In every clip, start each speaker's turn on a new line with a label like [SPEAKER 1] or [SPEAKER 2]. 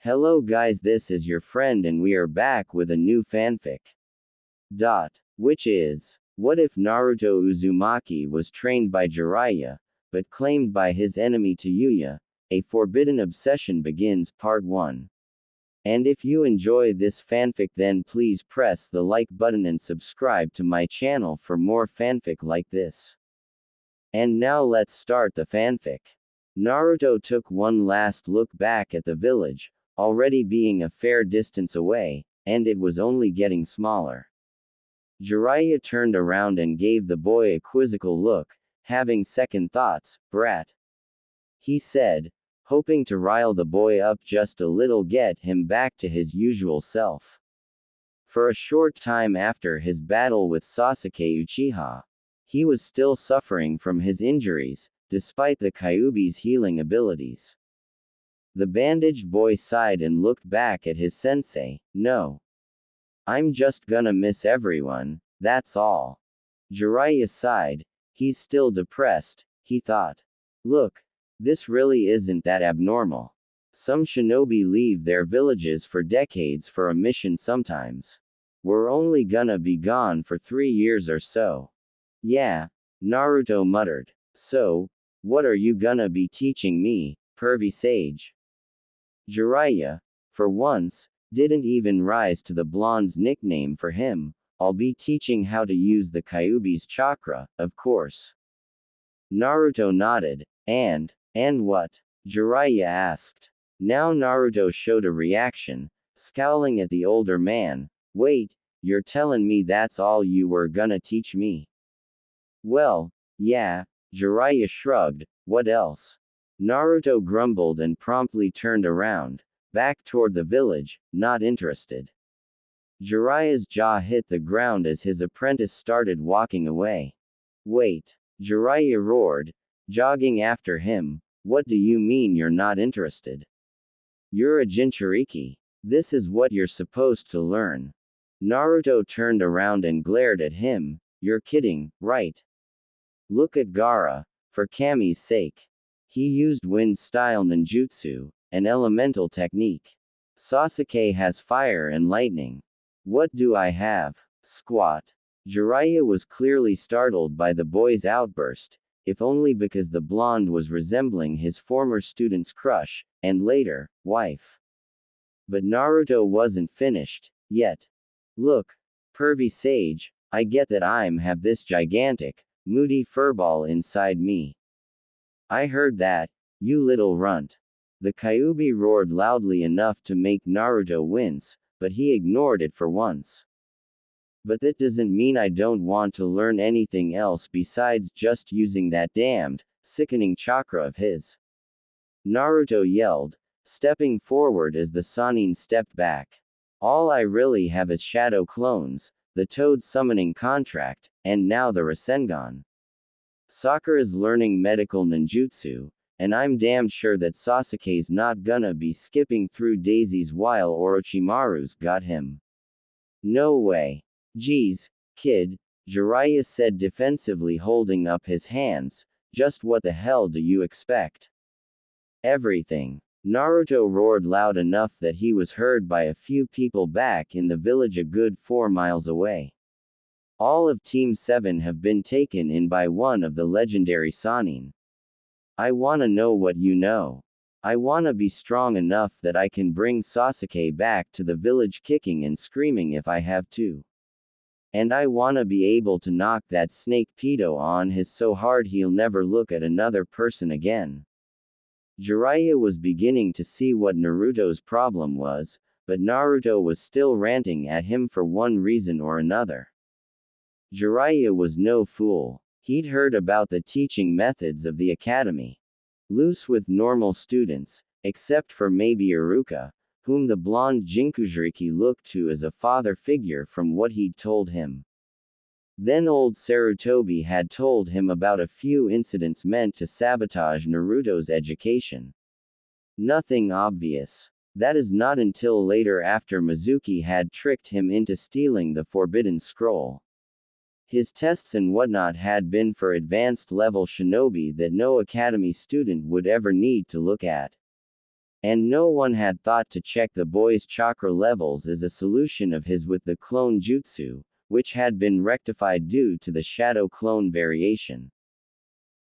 [SPEAKER 1] Hello guys, this is your friend and we are back with a new fanfic. Which is, what if Naruto Uzumaki was trained by Jiraiya, but claimed by his enemy Tayuya? A Forbidden Obsession begins Part 1. And if you enjoy this fanfic then please press the like button and subscribe to my channel for more fanfic like this. And now let's start the fanfic. Naruto took one last look back at the village, already being a fair distance away, and it was only getting smaller. Jiraiya turned around and gave the boy a quizzical look, having second thoughts, brat. He said, hoping to rile the boy up just a little, get him back to his usual self. For a short time after his battle with Sasuke Uchiha, he was still suffering from his injuries, despite the Kyuubi's healing abilities. The bandaged boy sighed and looked back at his sensei. No. I'm just gonna miss everyone, that's all. Jiraiya sighed. He's still depressed, he thought. Look, this really isn't that abnormal. Some shinobi leave their villages for decades for a mission sometimes. We're only gonna be gone for 3 years or so. Yeah, Naruto muttered. So, what are you gonna be teaching me, pervy sage? Jiraiya, for once, didn't even rise to the blonde's nickname for him. I'll be teaching how to use the Kyuubi's chakra, of course. Naruto nodded. And what? Jiraiya asked. Now Naruto showed a reaction, scowling at the older man. Wait, you're telling me that's all you were gonna teach me? Well, yeah, Jiraiya shrugged. What else? Naruto grumbled and promptly turned around, back toward the village, not interested. Jiraiya's jaw hit the ground as his apprentice started walking away. Wait, Jiraiya roared, jogging after him. What do you mean you're not interested? You're a Jinchuriki. This is what you're supposed to learn. Naruto turned around and glared at him. You're kidding, right? Look at Gaara, for Kami's sake. He used wind-style ninjutsu, an elemental technique. Sasuke has fire and lightning. What do I have? Squat. Jiraiya was clearly startled by the boy's outburst, if only because the blonde was resembling his former student's crush, and later, wife. But Naruto wasn't finished, yet. Look, pervy sage, I get that I'm have this gigantic, moody furball inside me. I heard that, you little runt. The Kyuubi roared loudly enough to make Naruto wince, but he ignored it for once. But that doesn't mean I don't want to learn anything else besides just using that damned, sickening chakra of his. Naruto yelled, stepping forward as the Sannin stepped back. All I really have is shadow clones, the Toad summoning contract, and now the Rasengan. Sakura's learning medical ninjutsu, and I'm damn sure that Sasuke's not gonna be skipping through daisies while Orochimaru's got him. No way. Geez, kid, Jiraiya said defensively, holding up his hands. Just what the hell do you expect? Everything. Naruto roared loud enough that he was heard by a few people back in the village a good 4 miles away. All of Team 7 have been taken in by one of the legendary Sannin. I wanna know what you know. I wanna be strong enough that I can bring Sasuke back to the village kicking and screaming if I have to. And I wanna be able to knock that snake pedo on his so hard he'll never look at another person again. Jiraiya was beginning to see what Naruto's problem was, but Naruto was still ranting at him for one reason or another. Jiraiya was no fool. He'd heard about the teaching methods of the academy. Loose with normal students, except for maybe Iruka, whom the blonde Jinchuriki looked to as a father figure from what he'd told him. Then old Sarutobi had told him about a few incidents meant to sabotage Naruto's education. Nothing obvious. That is not until later, after Mizuki had tricked him into stealing the Forbidden Scroll. His tests and whatnot had been for advanced level shinobi that no academy student would ever need to look at. And no one had thought to check the boy's chakra levels as a solution of his with the clone jutsu, which had been rectified due to the shadow clone variation.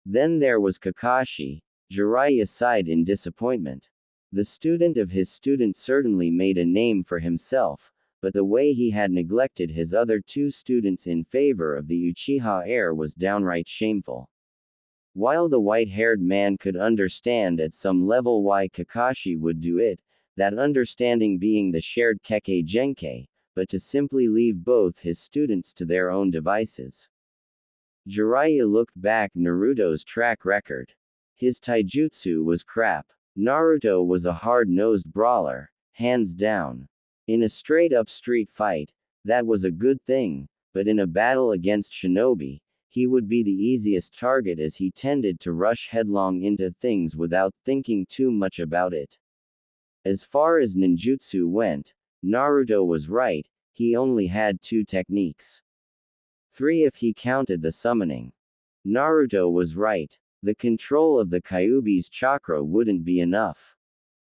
[SPEAKER 1] Then there was Kakashi. Jiraiya sighed in disappointment. The student of his student certainly made a name for himself, but the way he had neglected his other two students in favor of the Uchiha heir was downright shameful. While the white-haired man could understand at some level why Kakashi would do it, that understanding being the shared Kekkei Genkai, but to simply leave both his students to their own devices. Jiraiya looked back Naruto's track record. His taijutsu was crap. Naruto was a hard-nosed brawler, hands down. In a straight-up street fight, that was a good thing, but in a battle against shinobi, he would be the easiest target as he tended to rush headlong into things without thinking too much about it. As far as ninjutsu went, Naruto was right, he only had 2 techniques. 3 if he counted the summoning. Naruto was right. The control of the Kyuubi's chakra wouldn't be enough.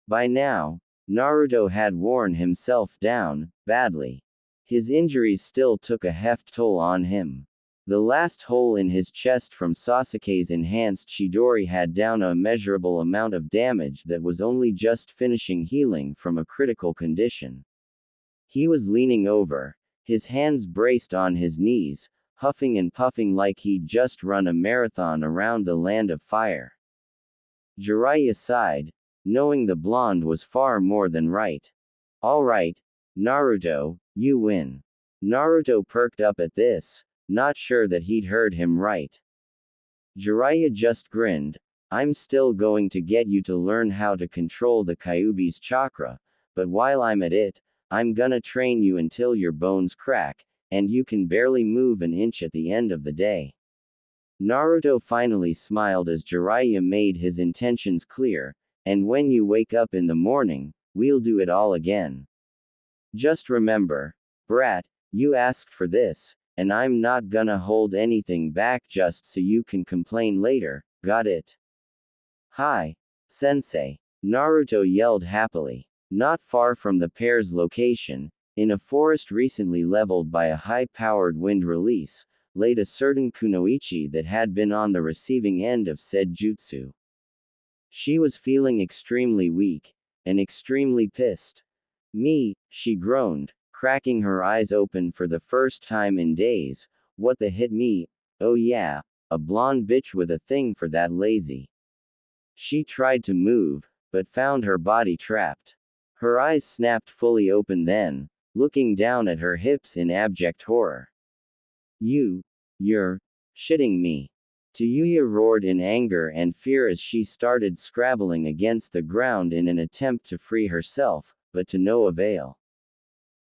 [SPEAKER 1] By now, Naruto had worn himself down, badly. His injuries still took a heft toll on him. The last hole in his chest from Sasuke's enhanced Chidori had done a measurable amount of damage that was only just finishing healing from a critical condition. He was leaning over, his hands braced on his knees, huffing and puffing like he'd just run a marathon around the land of fire. Jiraiya sighed, knowing the blonde was far more than right. All right, Naruto, you win. Naruto perked up at this, not sure that he'd heard him right. Jiraiya just grinned. I'm still going to get you to learn how to control the Kyuubi's chakra, but while I'm at it, I'm gonna train you until your bones crack, and you can barely move an inch at the end of the day. Naruto finally smiled as Jiraiya made his intentions clear, and when you wake up in the morning, we'll do it all again. Just remember, brat, you asked for this, and I'm not gonna hold anything back just so you can complain later, got it? Hi, sensei, Naruto yelled happily. Not far from the pair's location, in a forest recently leveled by a high-powered wind release, laid a certain kunoichi that had been on the receiving end of said jutsu. She was feeling extremely weak, and extremely pissed. Me, she groaned, cracking her eyes open for the first time in days. What the hit me? Oh yeah, a blonde bitch with a thing for that lazy. She tried to move, but found her body trapped. Her eyes snapped fully open then, looking down at her hips in abject horror. You're shitting me. Tayuya roared in anger and fear as she started scrabbling against the ground in an attempt to free herself, but to no avail.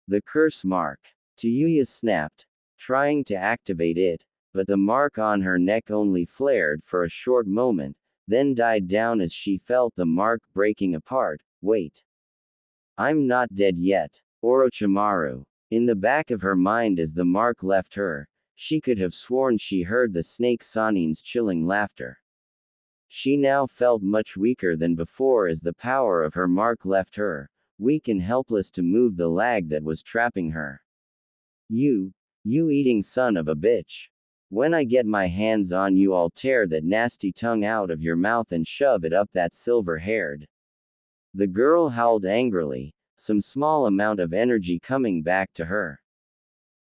[SPEAKER 1] The curse mark. Tayuya snapped, trying to activate it, but the mark on her neck only flared for a short moment, then died down as she felt the mark breaking apart. Wait. I'm not dead yet. Orochimaru. In the back of her mind as the mark left her, she could have sworn she heard the snake Sanin's chilling laughter. She now felt much weaker than before as the power of her mark left her, weak and helpless to move the lag that was trapping her. You eating son of a bitch. When I get my hands on you, I'll tear that nasty tongue out of your mouth and shove it up that silver-haired. The girl howled angrily, some small amount of energy coming back to her.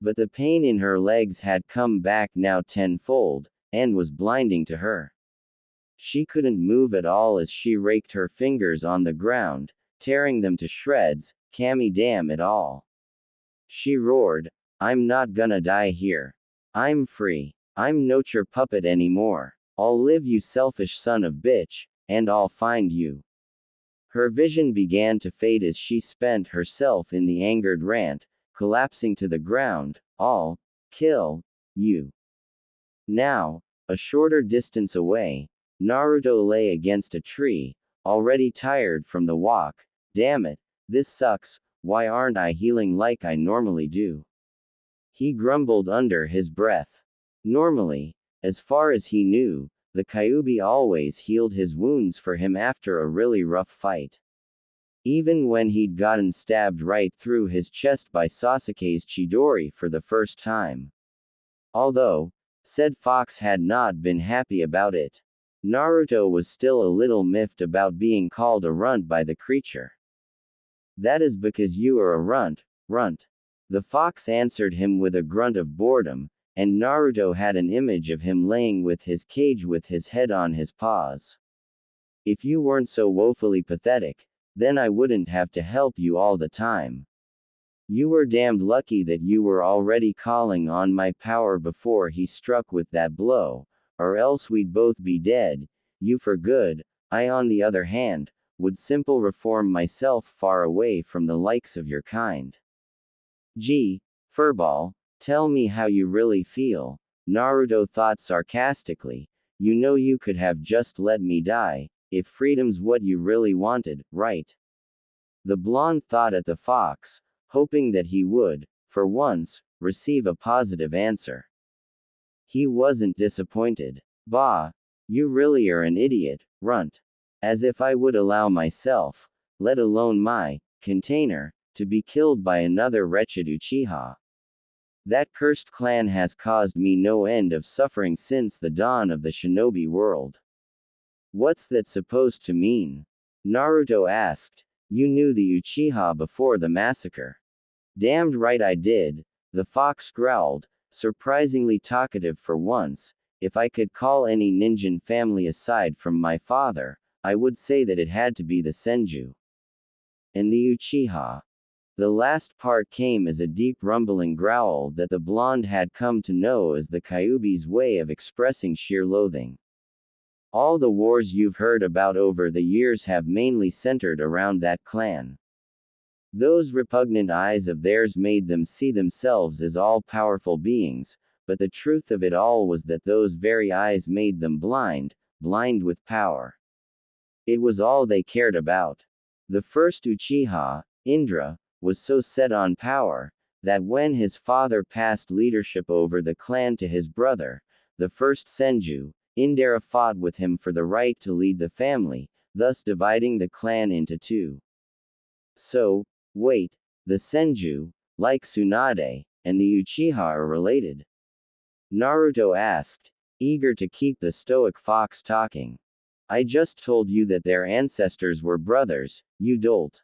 [SPEAKER 1] But the pain in her legs had come back now tenfold, and was blinding to her. She couldn't move at all as she raked her fingers on the ground, tearing them to shreds. Kami damn it all. She roared, I'm not gonna die here. I'm free. I'm no your puppet anymore. I'll live you selfish son of bitch, and I'll find you. Her vision began to fade as she spent herself in the angered rant, collapsing to the ground. I'll kill you. Now, a shorter distance away, Naruto lay against a tree, already tired from the walk. Damn it, this sucks, why aren't I healing like I normally do? He grumbled under his breath. Normally, as far as he knew, the Kyuubi always healed his wounds for him after a really rough fight. even when he'd gotten stabbed right through his chest by Sasuke's Chidori for the first time. Although, said fox had not been happy about it. Naruto was still a little miffed about being called a runt by the creature. That is because you are a runt. The fox answered him with a grunt of boredom, and Naruto had an image of him laying with his cage with his head on his paws. If you weren't so woefully pathetic, then I wouldn't have to help you all the time. You were damned lucky that you were already calling on my power before he struck with that blow, or else we'd both be dead, you for good. I on the other hand, would simple reform myself far away from the likes of your kind. Gee, furball, tell me how you really feel, Naruto thought sarcastically. You know you could have just let me die, if freedom's what you really wanted, right? The blonde thought at the fox, hoping that he would, for once, receive a positive answer. He wasn't disappointed. Bah, you really are an idiot, runt. As if I would allow myself, let alone my container, to be killed by another wretched Uchiha. That cursed clan has caused me no end of suffering since the dawn of the shinobi world. What's that supposed to mean? Naruto asked. You knew the Uchiha before the massacre. Damned right I did, the fox growled, surprisingly talkative for once. If I could call any ninja family aside from my father, I would say that it had to be the Senju. And the Uchiha. The last part came as a deep rumbling growl that the blonde had come to know as the Kyuubi's way of expressing sheer loathing. All the wars you've heard about over the years have mainly centered around that clan. Those repugnant eyes of theirs made them see themselves as all-powerful beings, but the truth of it all was that those very eyes made them blind with power. It was all they cared about. The first Uchiha, Indra, was so set on power, that when his father passed leadership over the clan to his brother, the first Senju, Indra fought with him for the right to lead the family, thus dividing the clan into two. So, wait, the Senju, like Tsunade, and the Uchiha are related? Naruto asked, eager to keep the stoic fox talking. I just told you that their ancestors were brothers, you dolt.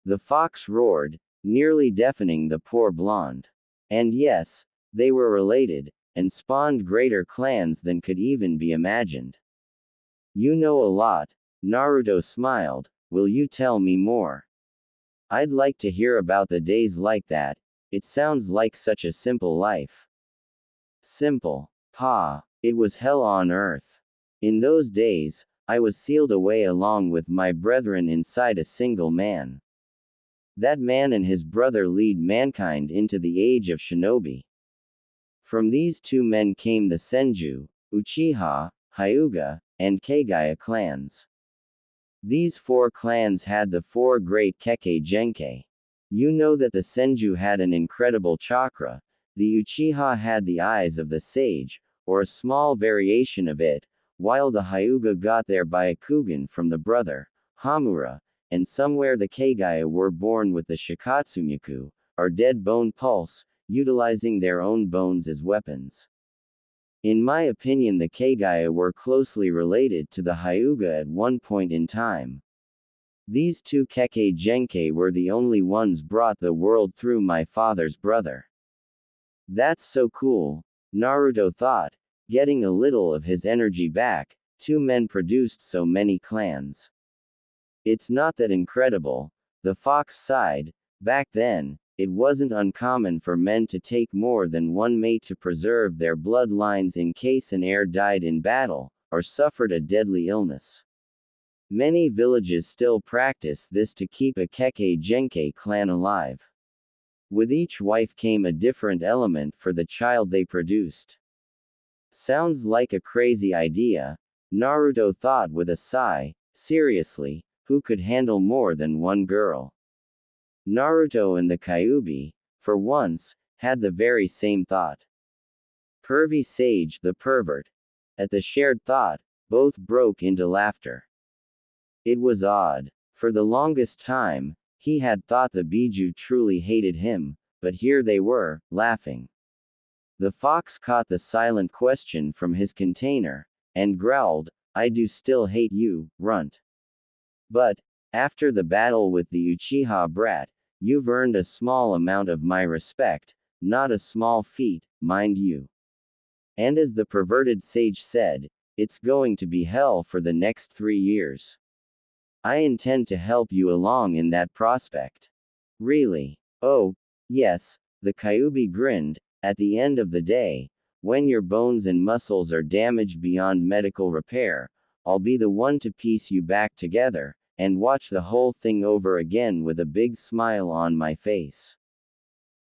[SPEAKER 1] The fox roared, nearly deafening the poor blonde. And yes, they were related, and spawned greater clans than could even be imagined. You know a lot, Naruto smiled, will you tell me more? I'd like to hear about the days like that, it sounds like such a simple life. Simple. Pa, it was hell on earth. In those days, I was sealed away along with my brethren inside a single man. That man and his brother lead mankind into the age of shinobi. From these two men came the Senju, Uchiha, Hyuga, and Kagaya clans. These four clans had the four great Kekkei Genkai. You know that the Senju had an incredible chakra, the Uchiha had the eyes of the sage, or a small variation of it, while the Hyuga got their Byakugan from the brother, Hamura, and somewhere the Kagaya were born with the Shikatsunyaku, or dead bone pulse, utilizing their own bones as weapons. In my opinion the Kagaya were closely related to the Hyuga at one point in time. These two Kekkei Genkai were the only ones brought the world through my father's brother. That's so cool, Naruto thought, getting a little of his energy back. Two men produced so many clans. It's not that incredible, the fox sighed. Back then, it wasn't uncommon for men to take more than one mate to preserve their bloodlines in case an heir died in battle, or suffered a deadly illness. Many villages still practice this to keep a Kekkei Genkai clan alive. With each wife came a different element for the child they produced. Sounds like a crazy idea, Naruto thought with a sigh. Seriously, who could handle more than one girl? Naruto and the Kyuubi, for once, had the very same thought. Pervy Sage the pervert. At the shared thought, both broke into laughter. It was odd. For the longest time, he had thought the Biju truly hated him, but here they were, laughing. The fox caught the silent question from his container, and growled, "I do still hate you, runt. But, after the battle with the Uchiha brat, you've earned a small amount of my respect, not a small feat, mind you. And as the perverted sage said, it's going to be hell for the next 3 years. I intend to help you along in that prospect." "Really?" "Oh, yes," the Kyubi grinned. "At the end of the day, when your bones and muscles are damaged beyond medical repair, I'll be the one to piece you back together, and watch the whole thing over again with a big smile on my face."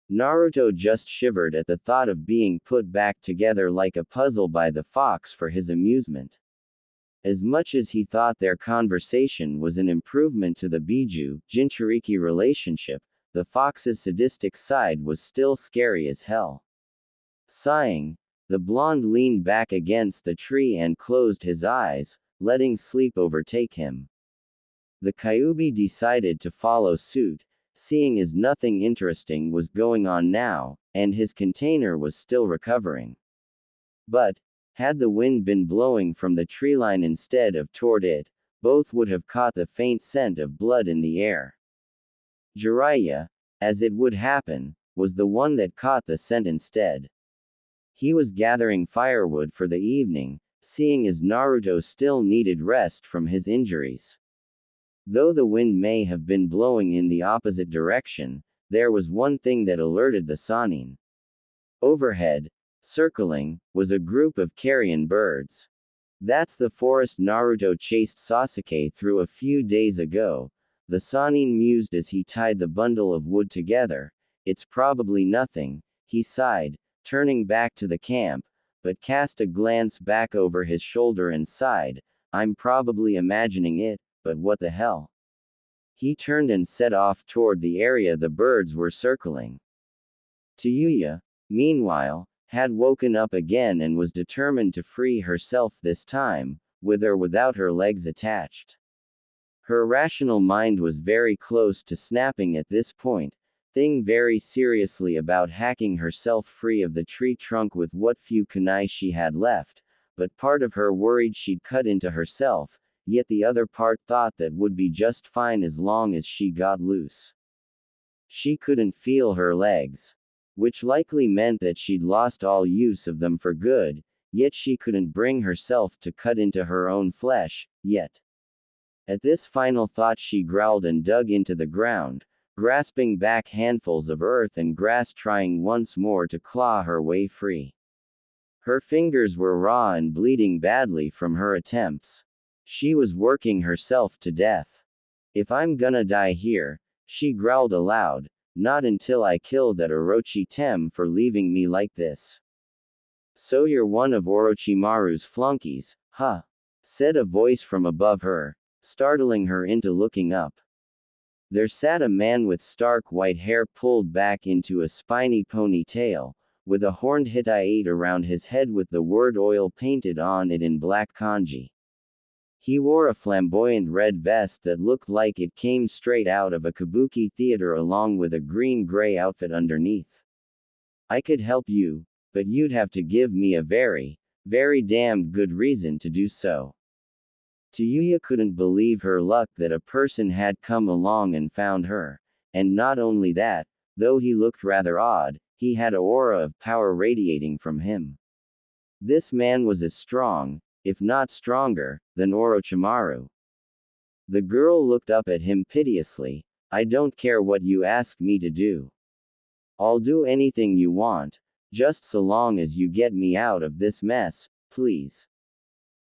[SPEAKER 1] Naruto just shivered at the thought of being put back together like a puzzle by the fox for his amusement. As much as he thought their conversation was an improvement to the Biju-Jinchuriki relationship, the fox's sadistic side was still scary as hell. Sighing, the blonde leaned back against the tree and closed his eyes, letting sleep overtake him. The Kyubi decided to follow suit, seeing as nothing interesting was going on now, and his container was still recovering. But, had the wind been blowing from the treeline instead of toward it, both would have caught the faint scent of blood in the air. Jiraiya, as it would happen, was the one that caught the scent instead. He was gathering firewood for the evening, seeing as Naruto still needed rest from his injuries. Though the wind may have been blowing in the opposite direction, there was one thing that alerted the Sannin. Overhead, circling, was a group of carrion birds. "That's the forest Naruto chased Sasuke through a few days ago," the Sannin mused as he tied the bundle of wood together. "It's probably nothing," he sighed, turning back to the camp, but cast a glance back over his shoulder and sighed, "I'm probably imagining it, but what the hell?" He turned and set off toward the area the birds were circling. Tayuya, meanwhile, had woken up again and was determined to free herself this time, with or without her legs attached. Her rational mind was very close to snapping at this point, thinking very seriously about hacking herself free of the tree trunk with what few kunai she had left, but part of her worried she'd cut into herself, yet the other part thought that would be just fine as long as she got loose. She couldn't feel her legs, which likely meant that she'd lost all use of them for good, yet she couldn't bring herself to cut into her own flesh, yet. At this final thought she growled and dug into the ground, grasping back handfuls of earth and grass, trying once more to claw her way free. Her fingers were raw and bleeding badly from her attempts. She was working herself to death. "If I'm gonna die here," she growled aloud, "not until I kill that Orochimaru for leaving me like this." "So you're one of Orochimaru's flunkies, huh?" said a voice from above her, startling her into looking up. There sat a man with stark white hair pulled back into a spiny ponytail, with a horned Hittite around his head with the word oil painted on it in black kanji. He wore a flamboyant red vest that looked like it came straight out of a kabuki theater along with a green-gray outfit underneath. "I could help you, but you'd have to give me a very, very damned good reason to do so." Tayuya couldn't believe her luck that a person had come along and found her, and not only that, though he looked rather odd, he had an aura of power radiating from him. This man was as strong, if not stronger, than Orochimaru. The girl looked up at him piteously. "I don't care what you ask me to do. I'll do anything you want, just so long as you get me out of this mess, please,"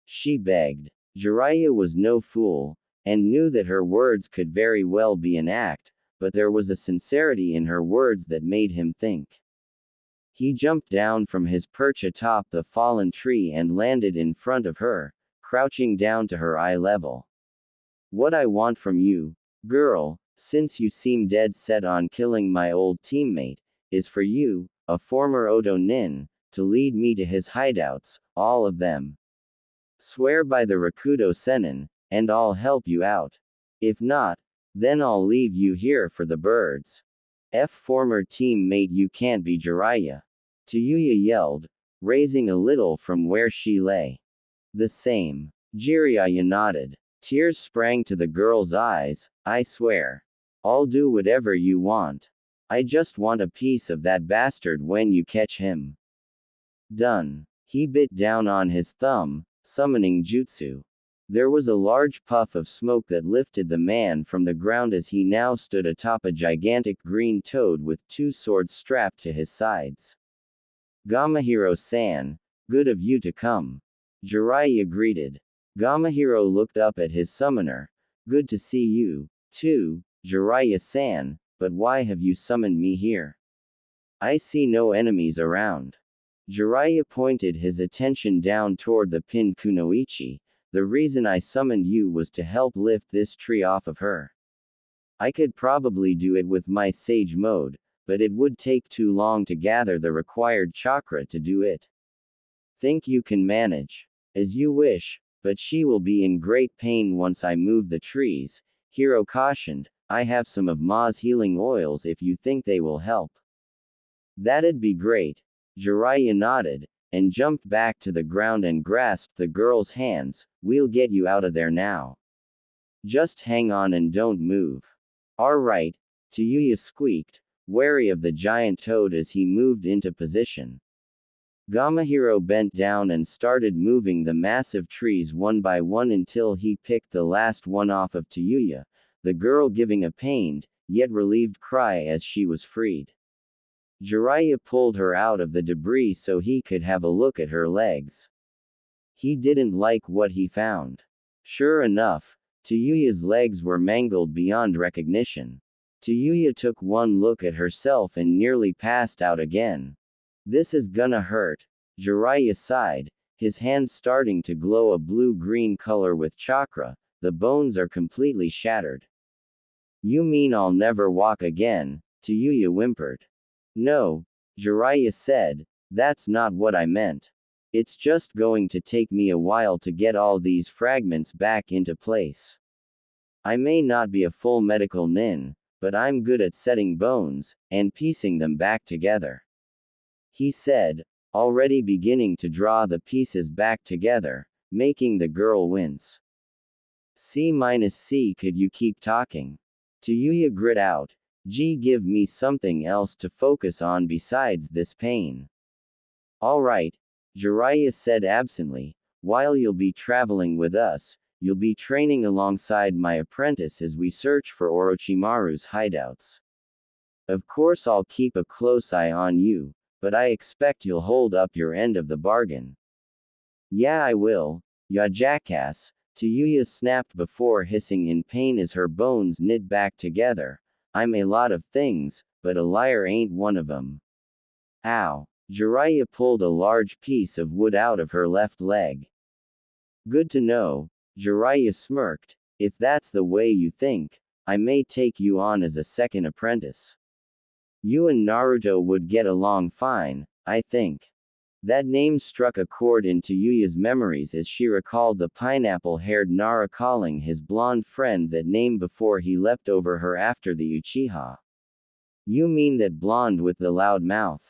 [SPEAKER 1] she begged. Jiraiya was no fool, and knew that her words could very well be an act, but there was a sincerity in her words that made him think. He jumped down from his perch atop the fallen tree and landed in front of her, crouching down to her eye level. "What I want from you, girl, since you seem dead set on killing my old teammate, is for you, a former Oto Nin, to lead me to his hideouts, all of them. Swear by the Rakudo Sennin, and I'll help you out." If not, then I'll leave you here for the birds. Former teammate, you can't be Jiraiya. Tayuya yelled, raising a little from where she lay. The same. Jiraiya nodded. Tears sprang to the girl's eyes. I swear. I'll do whatever you want. I just want a piece of that bastard when you catch him. Done. He bit down on his thumb, summoning jutsu. There was a large puff of smoke that lifted the man from the ground as he now stood atop a gigantic green toad with two swords strapped to his sides. Gamahiro-san, good of you to come. Jiraiya greeted. Gamahiro looked up at his summoner. Good to see you, too, Jiraiya-san, but why have you summoned me here? I see no enemies around. Jiraiya pointed his attention down toward the pinned kunoichi. The reason I summoned you was to help lift this tree off of her. I could probably do it with my sage mode, but it would take too long to gather the required chakra to do it. Think you can manage? As you wish, but she will be in great pain once I move the trees, Hiro cautioned. I have some of Ma's healing oils if you think they will help. That'd be great. Jiraiya nodded, and jumped back to the ground and grasped the girl's hands. We'll get you out of there now. Just hang on and don't move. Alright, Tayuya squeaked, wary of the giant toad as he moved into position. Gamahiro bent down and started moving the massive trees one by one until he picked the last one off of Tayuya, the girl giving a pained, yet relieved cry as she was freed. Jiraiya pulled her out of the debris so he could have a look at her legs. He didn't like what he found. Sure enough, Tayuya's legs were mangled beyond recognition. Tayuya took one look at herself and nearly passed out again. This is gonna hurt. Jiraiya sighed, his hand starting to glow a blue-green color with chakra. The bones are completely shattered. You mean I'll never walk again? Tayuya whimpered. No, Jiraiya said, that's not what I meant. It's just going to take me a while to get all these fragments back into place. I may not be a full medical nin, but I'm good at setting bones, and piecing them back together. He said, already beginning to draw the pieces back together, making the girl wince. C-C, could you keep talking? Tayuya grit out. Give me something else to focus on besides this pain. Alright, Jiraiya said absently, while you'll be traveling with us, you'll be training alongside my apprentice as we search for Orochimaru's hideouts. Of course I'll keep a close eye on you, but I expect you'll hold up your end of the bargain. Yeah, I will, ya jackass, Tayuya snapped before hissing in pain as her bones knit back together. I'm a lot of things, but a liar ain't one of them. Ow. Jiraiya pulled a large piece of wood out of her left leg. Good to know, Jiraiya smirked. If that's the way you think, I may take you on as a second apprentice. You and Naruto would get along fine, I think. That name struck a chord in Tayuya's memories as she recalled the pineapple-haired Nara calling his blonde friend that name before he leapt over her after the Uchiha. You mean that blonde with the loud mouth?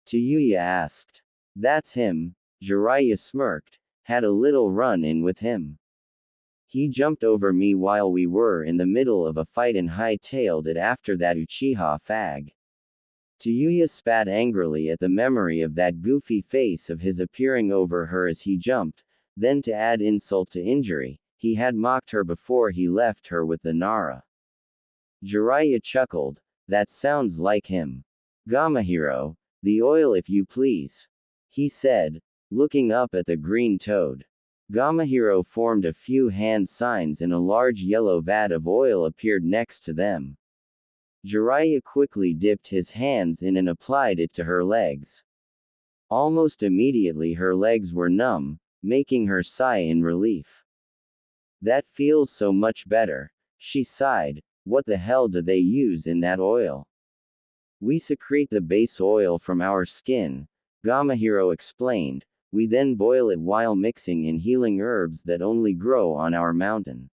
[SPEAKER 1] Tayuya asked. That's him, Jiraiya smirked, had a little run-in with him. He jumped over me while we were in the middle of a fight and hightailed it after that Uchiha fag. Tayuya spat angrily at the memory of that goofy face of his appearing over her as he jumped, then to add insult to injury, he had mocked her before he left her with the Nara. Jiraiya chuckled, that sounds like him. Gamahiro, the oil if you please. He said, looking up at the green toad. Gamahiro formed a few hand signs and a large yellow vat of oil appeared next to them. Jiraiya quickly dipped his hands in and applied it to her legs. Almost immediately her legs were numb, making her sigh in relief. That feels so much better, she sighed. What the hell do they use in that oil? We secrete the base oil from our skin, Gamahiro explained. We then boil it while mixing in healing herbs that only grow on our mountain.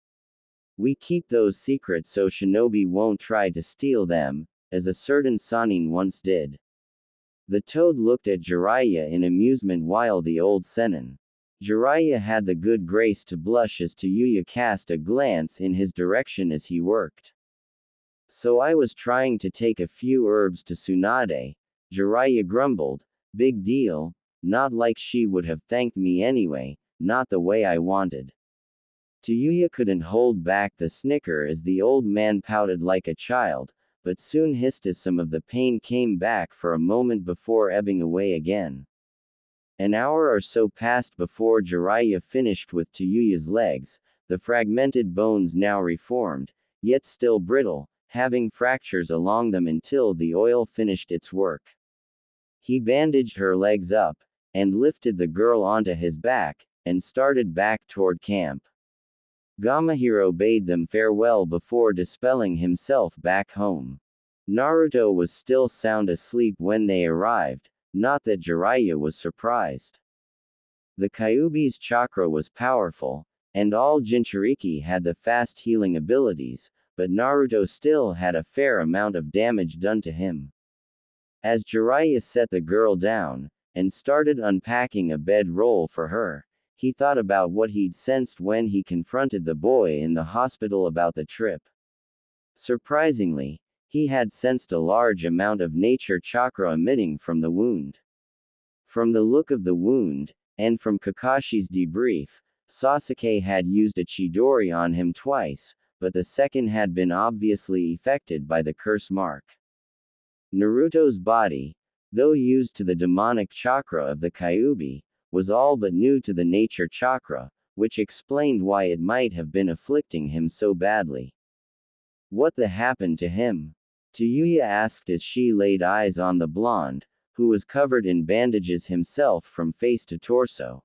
[SPEAKER 1] We keep those secrets so shinobi won't try to steal them, as a certain Sanin once did. The toad looked at Jiraiya in amusement while the old Sennin. Jiraiya had the good grace to blush as Tayuya cast a glance in his direction as he worked. So I was trying to take a few herbs to Tsunade, Jiraiya grumbled, big deal, not like she would have thanked me anyway, not the way I wanted. Tayuya couldn't hold back the snicker as the old man pouted like a child, but soon hissed as some of the pain came back for a moment before ebbing away again. An hour or so passed before Jiraiya finished with Tayuya's legs, the fragmented bones now reformed, yet still brittle, having fractures along them until the oil finished its work. He bandaged her legs up, and lifted the girl onto his back, and started back toward camp. Gamahiro bade them farewell before dispelling himself back home. Naruto was still sound asleep when they arrived, not that Jiraiya was surprised. The Kyuubi's chakra was powerful, and all Jinchuriki had the fast healing abilities, but Naruto still had a fair amount of damage done to him. As Jiraiya set the girl down, and started unpacking a bedroll for her, he thought about what he'd sensed when he confronted the boy in the hospital about the trip. Surprisingly, he had sensed a large amount of nature chakra emitting from the wound. From the look of the wound, and from Kakashi's debrief, Sasuke had used a Chidori on him twice, but the second had been obviously affected by the curse mark. Naruto's body, though used to the demonic chakra of the Kyuubi, was all but new to the nature chakra, which explained why it might have been afflicting him so badly. What the happened to him? Tayuya asked as she laid eyes on the blonde, who was covered in bandages himself from face to torso.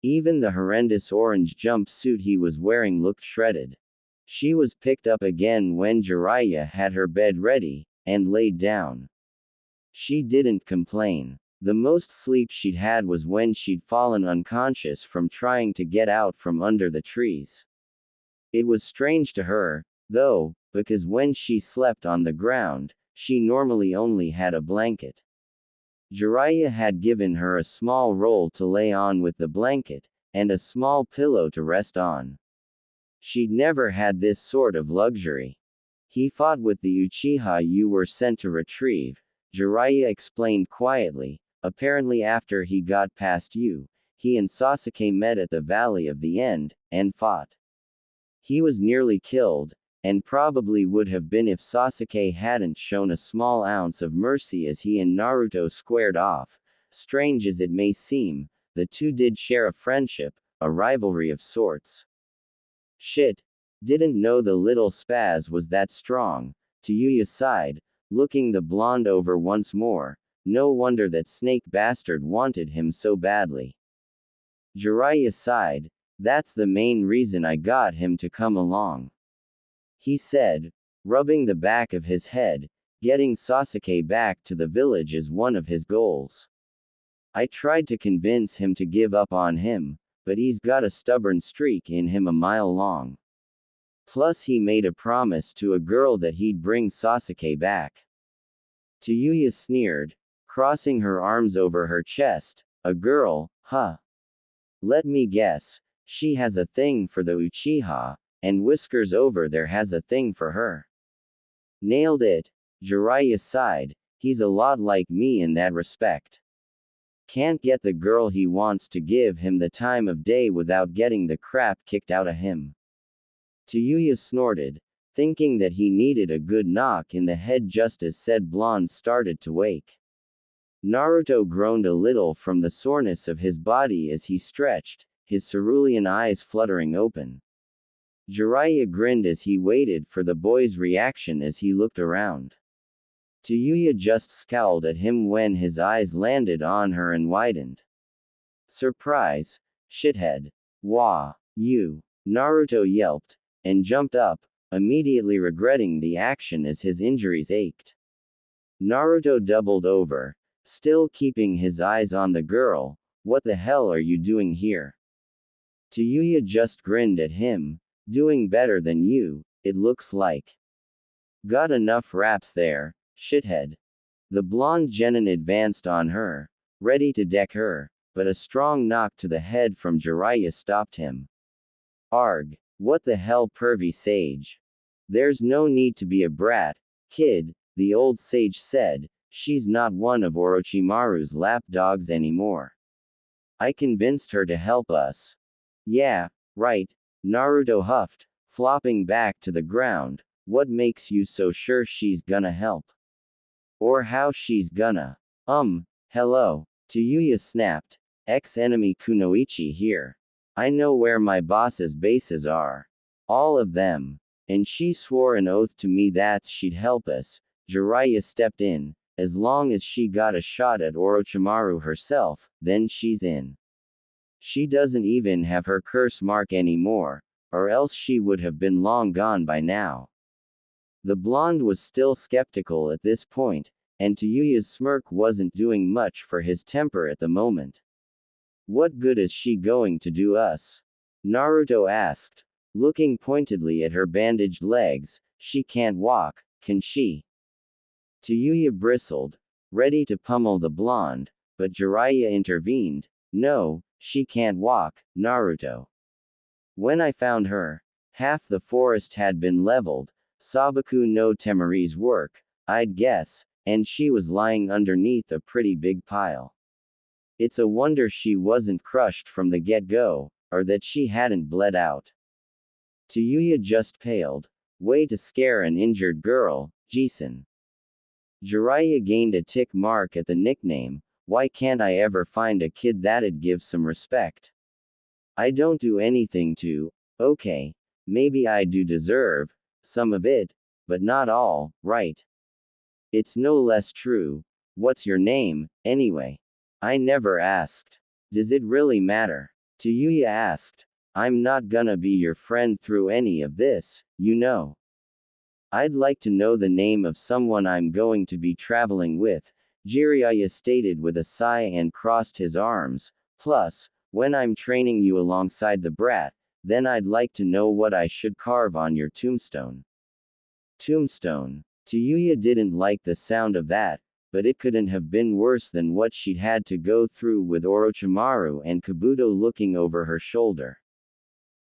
[SPEAKER 1] Even the horrendous orange jumpsuit he was wearing looked shredded. She was picked up again when Jiraiya had her bed ready, and laid down. She didn't complain. The most sleep she'd had was when she'd fallen unconscious from trying to get out from under the trees. It was strange to her, though, because when she slept on the ground, she normally only had a blanket. Jiraiya had given her a small roll to lay on with the blanket, and a small pillow to rest on. She'd never had this sort of luxury. He fought with the Uchiha you were sent to retrieve, Jiraiya explained quietly. Apparently after he got past you, he and Sasuke met at the Valley of the End, and fought. He was nearly killed, and probably would have been if Sasuke hadn't shown a small ounce of mercy as he and Naruto squared off. Strange as it may seem, the two did share a friendship, a rivalry of sorts. Shit. Didn't know the little spaz was that strong. Tayuya sighed, looking the blonde over once more. No wonder that snake bastard wanted him so badly. Jiraiya sighed, that's the main reason I got him to come along. He said, rubbing the back of his head, getting Sasuke back to the village is one of his goals. I tried to convince him to give up on him, but he's got a stubborn streak in him a mile long. Plus he made a promise to a girl that he'd bring Sasuke back. Tayuya sneered, crossing her arms over her chest. A girl, huh? Let me guess, she has a thing for the Uchiha, and Whiskers over there has a thing for her. Nailed it, Jiraiya sighed, he's a lot like me in that respect. Can't get the girl he wants to give him the time of day without getting the crap kicked out of him. Tayuya snorted, thinking that he needed a good knock in the head just as said blonde started to wake. Naruto groaned a little from the soreness of his body as he stretched, his cerulean eyes fluttering open. Jiraiya grinned as he waited for the boy's reaction as he looked around. Tayuya just scowled at him when his eyes landed on her and widened. Surprise, shithead. Wah, you. Naruto yelped, and jumped up, immediately regretting the action as his injuries ached. Naruto doubled over, still keeping his eyes on the girl. What the hell are you doing here? Tayuya just grinned at him, Doing better than you, it looks like. Got enough raps there, shithead. The blonde genin advanced on her, ready to deck her, but a strong knock to the head from Jiraiya stopped him. Arg, what the hell, pervy sage? There's no need to be a brat, kid, the old sage said. She's not one of Orochimaru's lapdogs anymore. I convinced her to help us. Yeah, right, Naruto huffed, flopping back to the ground. What makes you so sure she's gonna help? Or how she's gonna? Hello. Tayuya snapped. Ex-enemy Kunoichi here. I know where my boss's bases are. All of them. And she swore an oath to me that she'd help us. Jiraiya stepped in. As long as she got a shot at Orochimaru herself, then she's in. She doesn't even have her curse mark anymore, or else she would have been long gone by now. The blonde was still skeptical at this point, and Tayuya's smirk wasn't doing much for his temper at the moment. What good is she going to do us? Naruto asked, looking pointedly at her bandaged legs. She can't walk, can she? Tayuya bristled, ready to pummel the blonde, but Jiraiya intervened. No, she can't walk, Naruto. When I found her, half the forest had been leveled, Sabaku no Temari's work, I'd guess, and she was lying underneath a pretty big pile. It's a wonder she wasn't crushed from the get-go, or that she hadn't bled out. Tayuya just paled. Way to scare an injured girl, Jisen. Jiraiya gained a tick mark at the nickname. Why can't I ever find a kid that'd give some respect? I don't do anything to. Okay, maybe I do deserve some of it, but not all, right? It's no less true. What's your name, anyway? I never asked. Does it really matter? Tayuya asked. I'm not gonna be your friend through any of this, you know. I'd like to know the name of someone I'm going to be traveling with, Jiraiya stated with a sigh and crossed his arms. Plus, when I'm training you alongside the brat, then I'd like to know what I should carve on your tombstone. Tombstone. Tayuya didn't like the sound of that, but it couldn't have been worse than what she'd had to go through with Orochimaru and Kabuto looking over her shoulder.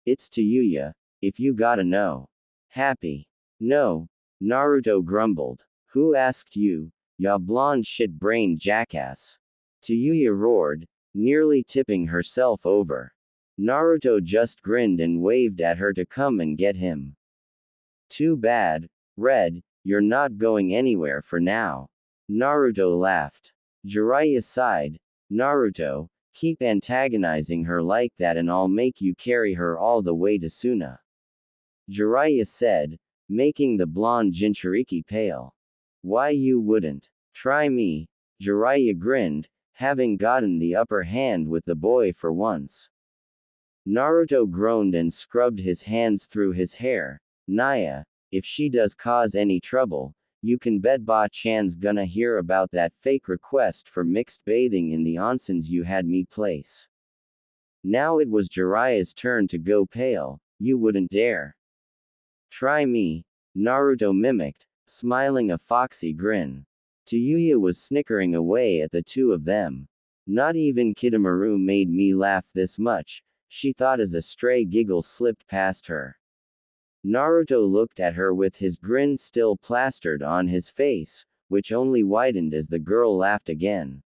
[SPEAKER 1] It's Tayuya, if you gotta know. Happy. No, Naruto grumbled. Who asked you, ya blonde shit-brained jackass? Tayuya roared, nearly tipping herself over. Naruto just grinned and waved at her to come and get him. Too bad, Red, you're not going anywhere for now. Naruto laughed. Jiraiya sighed. Naruto, keep antagonizing her like that and I'll make you carry her all the way to Suna. Jiraiya said, making the blonde Jinchuriki pale. Why you wouldn't? Try me. Jiraiya grinned, having gotten the upper hand with the boy for once. Naruto groaned and scrubbed his hands through his hair. Naya, if she does cause any trouble, you can bet Ba-chan's gonna hear about that fake request for mixed bathing in the onsens you had me place. Now it was Jiraiya's turn to go pale. You wouldn't dare. Try me, Naruto mimicked, smiling a foxy grin. Tayuya was snickering away at the two of them. Not even Kidomaru made me laugh this much, she thought as a stray giggle slipped past her. Naruto looked at her with his grin still plastered on his face, which only widened as the girl laughed again.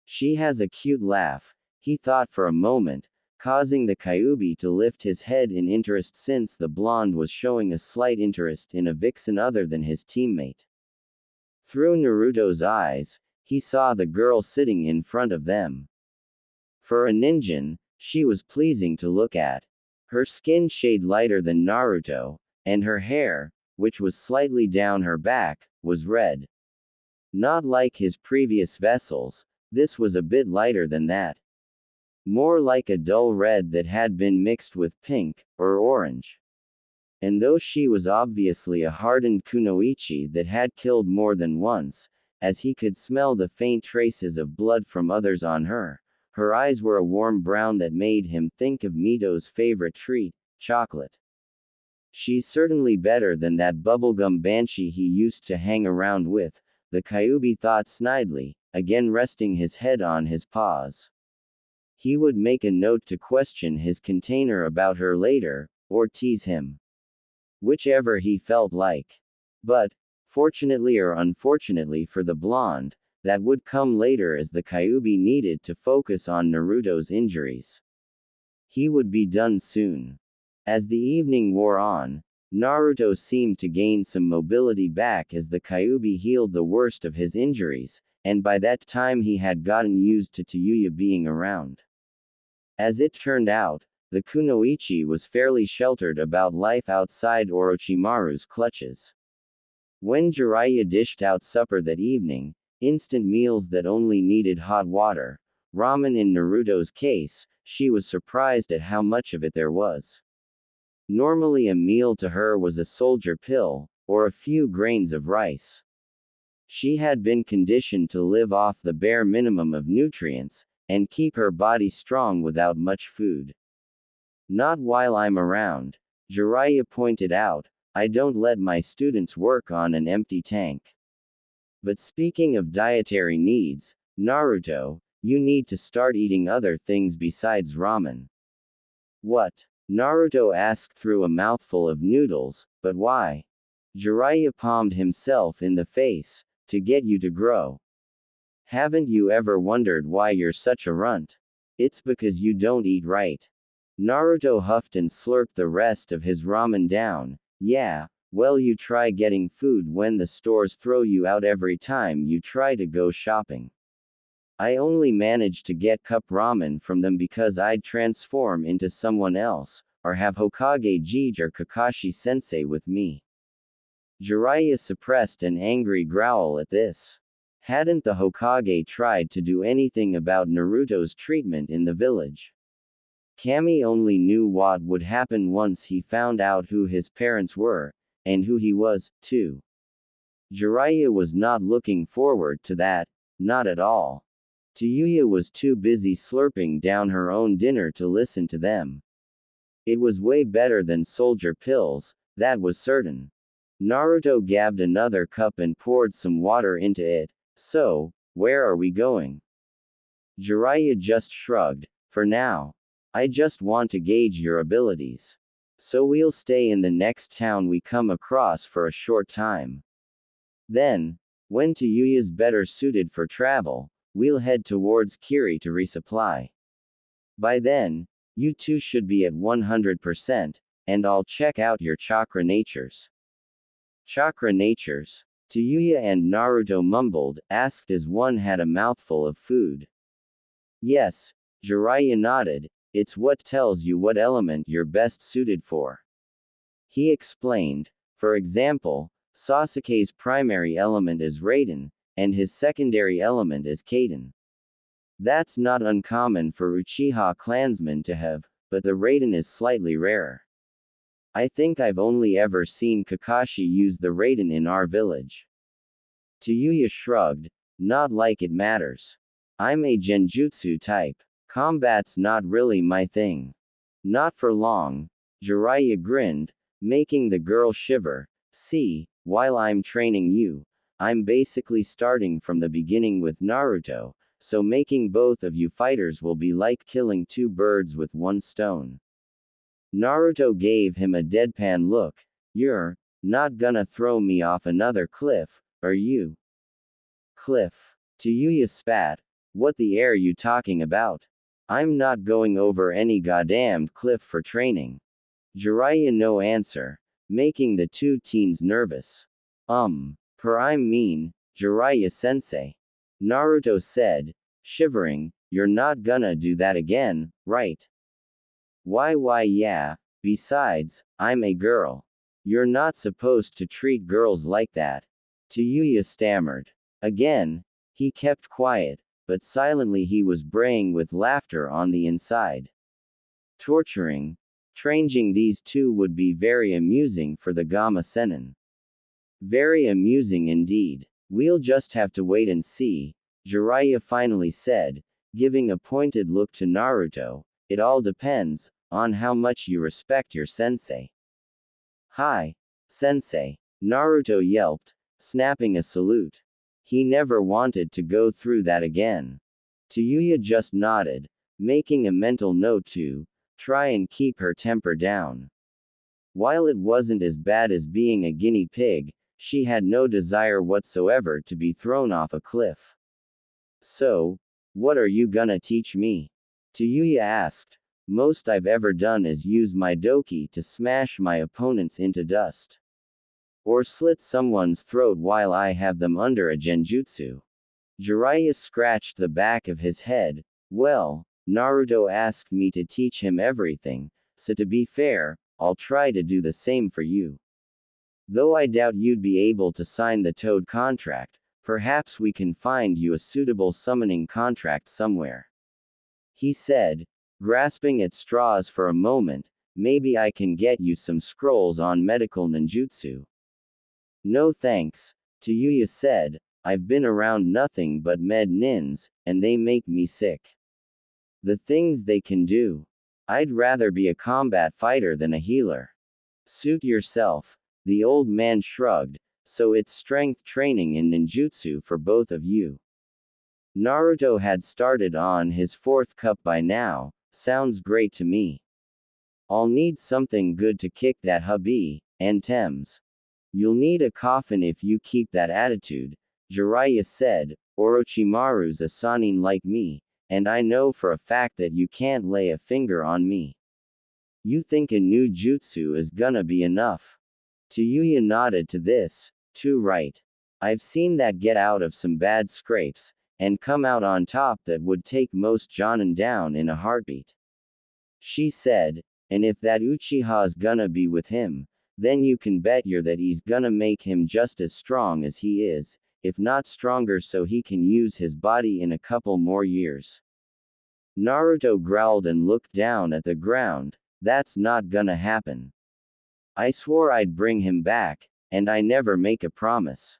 [SPEAKER 1] She has a cute laugh, he thought for a moment, causing the Kyuubi to lift his head in interest since the blonde was showing a slight interest in a vixen other than his teammate. Through Naruto's eyes, he saw the girl sitting in front of them. For a ninjan, she was pleasing to look at. Her skin shade lighter than Naruto, and her hair, which was slightly down her back, was red. Not like his previous vessels, this was a bit lighter than that. More like a dull red that had been mixed with pink, or orange. And though she was obviously a hardened kunoichi that had killed more than once, as he could smell the faint traces of blood from others on her, her eyes were a warm brown that made him think of Mito's favorite treat, chocolate. She's certainly better than that bubblegum banshee he used to hang around with, the Kyuubi thought snidely, again resting his head on his paws. He would make a note to question his container about her later, or tease him. Whichever he felt like. But, fortunately or unfortunately for the blonde, that would come later as the Kyuubi needed to focus on Naruto's injuries. He would be done soon. As the evening wore on, Naruto seemed to gain some mobility back as the Kyuubi healed the worst of his injuries, and by that time he had gotten used to Tayuya being around. As it turned out, the kunoichi was fairly sheltered about life outside Orochimaru's clutches. When Jiraiya dished out supper that evening, instant meals that only needed hot water, ramen in Naruto's case, she was surprised at how much of it there was. Normally a meal to her was a soldier pill, or a few grains of rice. She had been conditioned to live off the bare minimum of nutrients, and keep her body strong without much food. Not while I'm around, Jiraiya pointed out, I don't let my students work on an empty tank. But speaking of dietary needs, Naruto, you need to start eating other things besides ramen. What? Naruto asked through a mouthful of noodles, but why? Jiraiya palmed himself in the face, to get you to grow. Haven't you ever wondered why you're such a runt? It's because you don't eat right. Naruto huffed and slurped the rest of his ramen down. Yeah, well, you try getting food when the stores throw you out every time you try to go shopping. I only managed to get cup ramen from them because I'd transform into someone else, or have Hokage Jij or Kakashi Sensei with me. Jiraiya suppressed an angry growl at this. Hadn't the Hokage tried to do anything about Naruto's treatment in the village? Kami only knew what would happen once he found out who his parents were, and who he was, too. Jiraiya was not looking forward to that, not at all. Tayuya was too busy slurping down her own dinner to listen to them. It was way better than soldier pills, that was certain. Naruto gabbed another cup and poured some water into it. So, where are we going? Jiraiya just shrugged. For now. I just want to gauge your abilities. So we'll stay in the next town we come across for a short time. Then, when Tayuya's better suited for travel, we'll head towards Kiri to resupply. By then, you two should be at 100%, and I'll check out your chakra natures. Chakra natures? Tayuya and Naruto mumbled, asked as one had a mouthful of food. Yes, Jiraiya nodded, it's what tells you what element you're best suited for. He explained, for example, Sasuke's primary element is Raiden, and his secondary element is Kaden. That's not uncommon for Uchiha clansmen to have, but the Raiden is slightly rarer. I think I've only ever seen Kakashi use the Raiden in our village. Tayuya shrugged, not like it matters. I'm a genjutsu type. Combat's not really my thing. Not for long. Jiraiya grinned, making the girl shiver. See, while I'm training you, I'm basically starting from the beginning with Naruto, so making both of you fighters will be like killing two birds with one stone. Naruto gave him a deadpan look. You're not gonna throw me off another cliff, are you? Cliff. Tayuya spat. What the air you talking about? I'm not going over any goddamned cliff for training. Jiraiya no answer, making the two teens nervous. I mean, Jiraiya sensei. Naruto said, shivering, you're not gonna do that again, right? Why yeah, besides, I'm a girl. You're not supposed to treat girls like that. Tayuya stammered. Again, he kept quiet, but silently he was braying with laughter on the inside. Torturing. Training these two would be very amusing for the Gamma Sennin. Very amusing indeed. We'll just have to wait and see, Jiraiya finally said, giving a pointed look to Naruto. It all depends on how much you respect your sensei. Hi, sensei. Naruto yelped, snapping a salute. He never wanted to go through that again. Tayuya just nodded, making a mental note to try and keep her temper down. While it wasn't as bad as being a guinea pig, she had no desire whatsoever to be thrown off a cliff. So, what are you gonna teach me? Tayuya asked. Most I've ever done is use my doki to smash my opponents into dust. Or slit someone's throat while I have them under a genjutsu. Jiraiya scratched the back of his head. Well, Naruto asked me to teach him everything, so to be fair, I'll try to do the same for you. Though I doubt you'd be able to sign the Toad contract, perhaps we can find you a suitable summoning contract somewhere. He said, grasping at straws for a moment, maybe I can get you some scrolls on medical ninjutsu. No thanks, Tayuya said, I've been around nothing but med nins, and they make me sick. The things they can do. I'd rather be a combat fighter than a healer. Suit yourself, the old man shrugged, so it's strength training in ninjutsu for both of you. Naruto had started on his 4th cup by now, sounds great to me. I'll need something good to kick that hubby, and Thames. You'll need a coffin if you keep that attitude, Jiraiya said. Orochimaru's a Sannin like me, and I know for a fact that you can't lay a finger on me. You think a new jutsu is gonna be enough? Tayuya nodded to this, too right. I've seen that get out of some bad scrapes, and come out on top that would take most Jonin down in a heartbeat. She said, and if that Uchiha's gonna be with him, then you can bet you're that he's gonna make him just as strong as he is, if not stronger, so he can use his body in a couple more years. Naruto growled and looked down at the ground. That's not gonna happen. I swore I'd bring him back, and I never make a promise.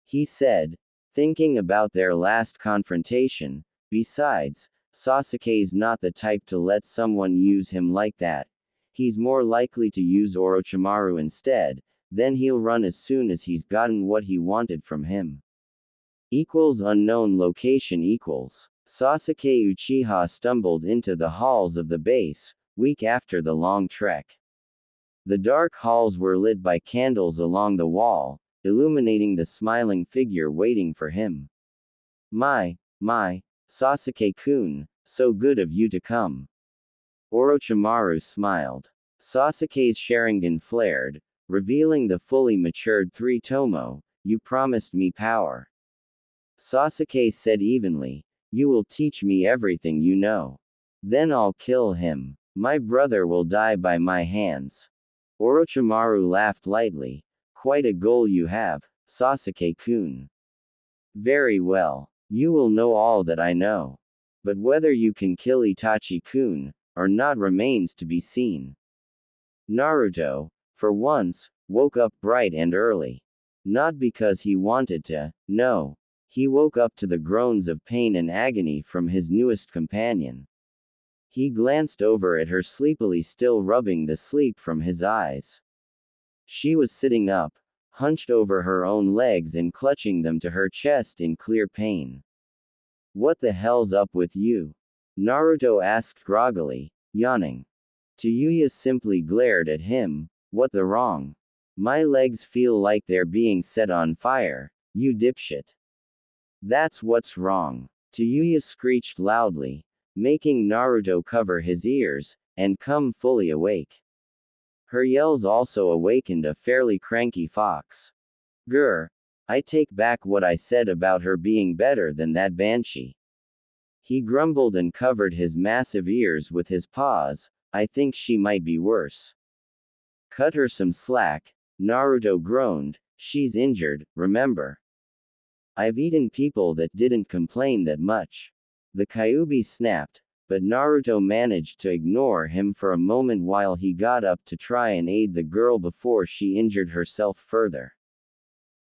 [SPEAKER 1] He said, thinking about their last confrontation. Besides, Sasuke's not the type to let someone use him like that. He's more likely to use Orochimaru instead, then he'll run as soon as he's gotten what he wanted from him. Equals unknown location equals. Sasuke Uchiha stumbled into the halls of the base, week after the long trek. The dark halls were lit by candles along the wall, illuminating the smiling figure waiting for him. My, Sasuke-kun, so good of you to come. Orochimaru smiled. Sasuke's Sharingan flared, revealing the fully matured 3-tomo, you promised me power. Sasuke said evenly, you will teach me everything you know. Then I'll kill him. My brother will die by my hands. Orochimaru laughed lightly. Quite a goal you have, Sasuke-kun. Very well. You will know all that I know. But whether you can kill Itachi-kun, or not remains to be seen. Naruto, for once, woke up bright and early. Not because he wanted to, no. He woke up to the groans of pain and agony from his newest companion. He glanced over at her sleepily, still rubbing the sleep from his eyes. She was sitting up, hunched over her own legs and clutching them to her chest in clear pain. What the hell's up with you? Naruto asked groggily, yawning. Tayuya simply glared at him. What the wrong? My legs feel like they're being set on fire, you dipshit. That's what's wrong. Tayuya screeched loudly, making Naruto cover his ears, and come fully awake. Her yells also awakened a fairly cranky fox. Grr. I take back what I said about her being better than that banshee. He grumbled and covered his massive ears with his paws. I think she might be worse. Cut her some slack, Naruto groaned. She's injured, remember. I've eaten people that didn't complain that much. The Kyuubi snapped, but Naruto managed to ignore him for a moment while he got up to try and aid the girl before she injured herself further.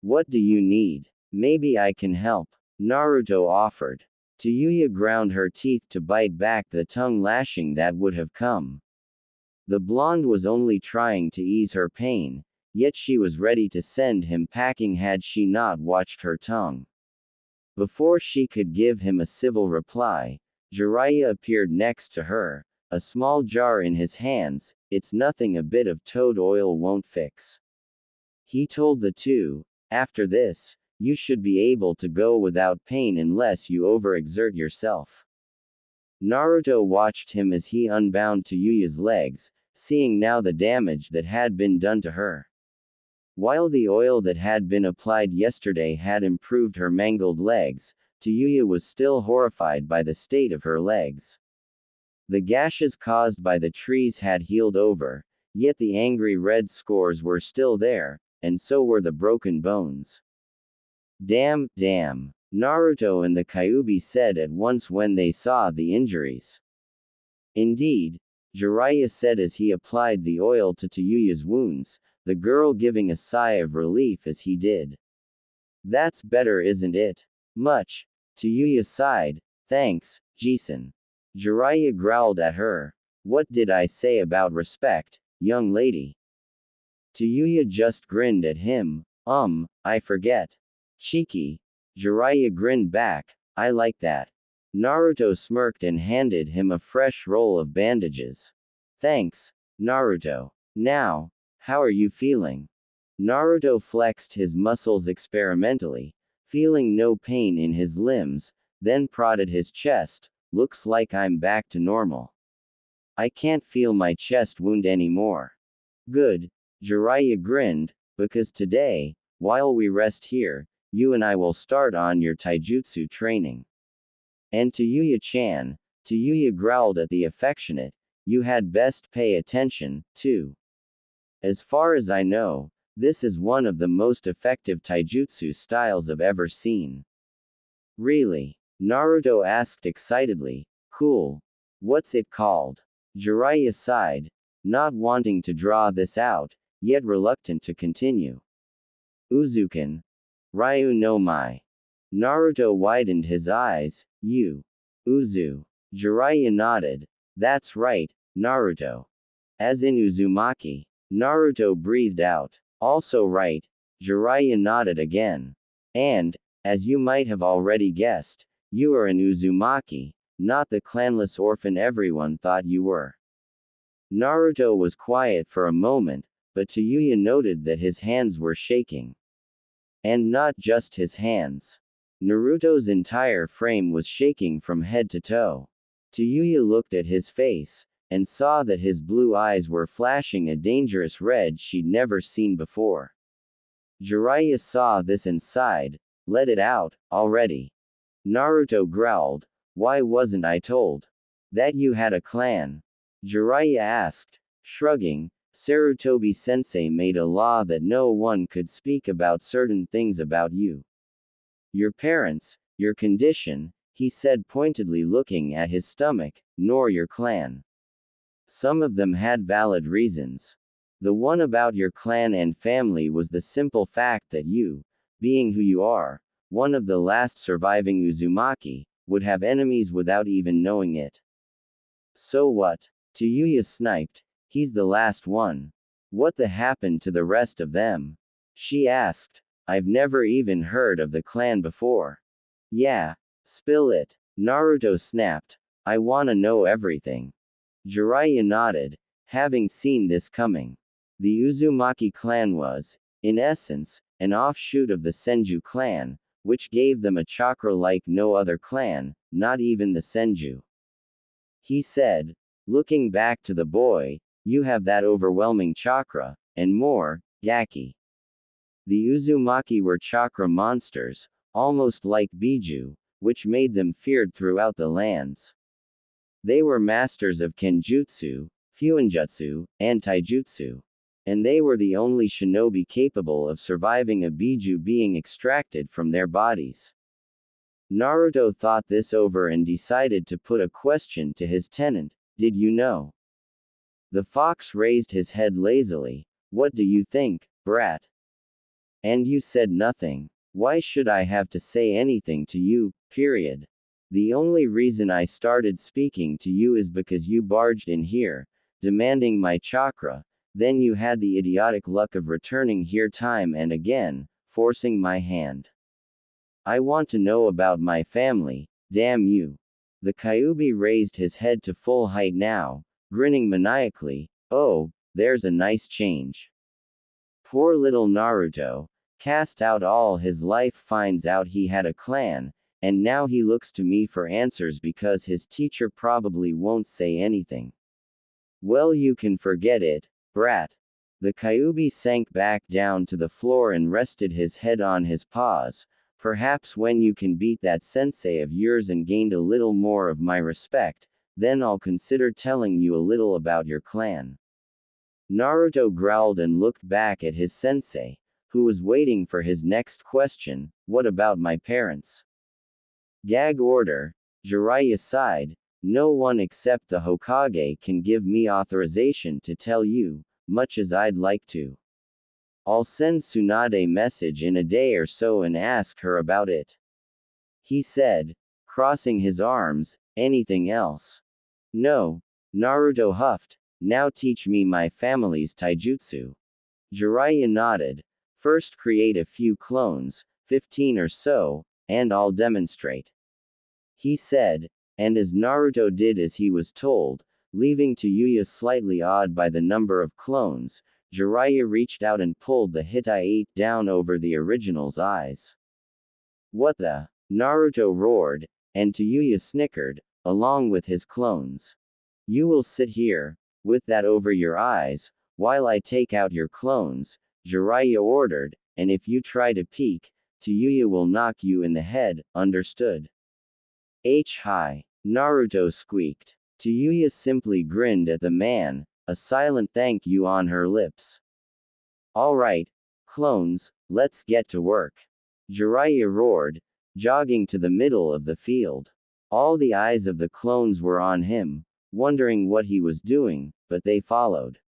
[SPEAKER 1] What do you need? Maybe I can help, Naruto offered. Tayuya ground her teeth to bite back the tongue lashing that would have come. The blonde was only trying to ease her pain, yet she was ready to send him packing had she not watched her tongue. Before she could give him a civil reply, Jiraiya appeared next to her, a small jar in his hands. It's nothing a bit of toad oil won't fix. He told the two, after this, you should be able to go without pain unless you overexert yourself. Naruto watched him as he unbound Tayuya's legs, seeing now the damage that had been done to her. While the oil that had been applied yesterday had improved her mangled legs, Tayuya was still horrified by the state of her legs. The gashes caused by the trees had healed over, yet the angry red scores were still there, and so were the broken bones. Damn, damn, Naruto and the Kyuubi said at once when they saw the injuries. Indeed, Jiraiya said as he applied the oil to Tayuya's wounds, the girl giving a sigh of relief as he did. That's better, isn't it? Much. Tayuya sighed. Thanks, Jisun. Jiraiya growled at her. What did I say about respect, young lady? Tayuya just grinned at him. I forget. Cheeky. Jiraiya grinned back. I like that. Naruto smirked and handed him a fresh roll of bandages. Thanks, Naruto. Now, how are you feeling? Naruto flexed his muscles experimentally, feeling no pain in his limbs, then prodded his chest. Looks like I'm back to normal. I can't feel my chest wound anymore. Good. Jiraiya grinned, because today, while we rest here, you and I will start on your taijutsu training. And Tayuya-chan, Tayuya growled at the affectionate, you had best pay attention, too. As far as I know, this is one of the most effective taijutsu styles I've ever seen. Really? Naruto asked excitedly. Cool. What's it called? Jiraiya sighed, not wanting to draw this out, yet reluctant to continue. Uzukan. Ryu no Mai. Naruto widened his eyes. You. Uzu. Jiraiya nodded. That's right, Naruto. As in Uzumaki. Naruto breathed out. Also right. Jiraiya nodded again. And, as you might have already guessed, you are an Uzumaki, not the clanless orphan everyone thought you were. Naruto was quiet for a moment, but Tayuya noted that his hands were shaking. And not just his hands. Naruto's entire frame was shaking from head to toe. Tayuya looked at his face, and saw that his blue eyes were flashing a dangerous red she'd never seen before. Jiraiya saw this and sighed, let it out, already. Naruto growled, why wasn't I told? That you had a clan? Jiraiya asked, shrugging. Sarutobi-sensei made a law that no one could speak about certain things about you. Your parents, your condition, he said pointedly looking at his stomach, nor your clan. Some of them had valid reasons. The one about your clan and family was the simple fact that you, being who you are, one of the last surviving Uzumaki, would have enemies without even knowing it. So what? Tayuya sniped. He's the last one. What the happened to the rest of them? She asked. I've never even heard of the clan before. Yeah. Spill it. Naruto snapped. I wanna know everything. Jiraiya nodded, having seen this coming. The Uzumaki clan was, in essence, an offshoot of the Senju clan, which gave them a chakra like no other clan, not even the Senju. He said, looking back to the boy, you have that overwhelming chakra, and more, Gaki. The Uzumaki were chakra monsters, almost like Biju, which made them feared throughout the lands. They were masters of Kenjutsu, Fuinjutsu, and Taijutsu. And they were the only shinobi capable of surviving a Biju being extracted from their bodies. Naruto thought this over and decided to put a question to his tenant, did you know? The fox raised his head lazily, what do you think, brat? And you said nothing. Why should I have to say anything to you, period? The only reason I started speaking to you is because you barged in here, demanding my chakra, then you had the idiotic luck of returning here time and again, forcing my hand. I want to know about my family, damn you. The Kyuubi raised his head to full height now, grinning maniacally. Oh, there's a nice change. Poor little Naruto, cast out all his life, finds out he had a clan, and now he looks to me for answers because his teacher probably won't say anything. Well, you can forget it, brat. The Kyuubi sank back down to the floor and rested his head on his paws. Perhaps when you can beat that sensei of yours and gained a little more of my respect, then I'll consider telling you a little about your clan. Naruto growled and looked back at his sensei, who was waiting for his next question. What about my parents? Gag order. Jiraiya sighed. No one except the Hokage can give me authorization to tell you, much as I'd like to. I'll send Tsunade a message in a day or so and ask her about it. He said, crossing his arms. Anything else? No. Naruto huffed. Now teach me my family's taijutsu. Jiraiya nodded. First create a few clones, 15 or so, and I'll demonstrate. He said, and as Naruto did as he was told, leaving Tayuya slightly awed by the number of clones, Jiraiya reached out and pulled the Hittite down over the original's eyes. What the? Naruto roared, and Tayuya snickered, along with his clones. You will sit here, with that over your eyes, while I take out your clones, Jiraiya ordered, and if you try to peek, Tayuya will knock you in the head, understood? Hi. Naruto squeaked. Tayuya simply grinned at the man, a silent thank you on her lips. Alright, clones, let's get to work. Jiraiya roared, jogging to the middle of the field. All the eyes of the clones were on him, wondering what he was doing, but they followed.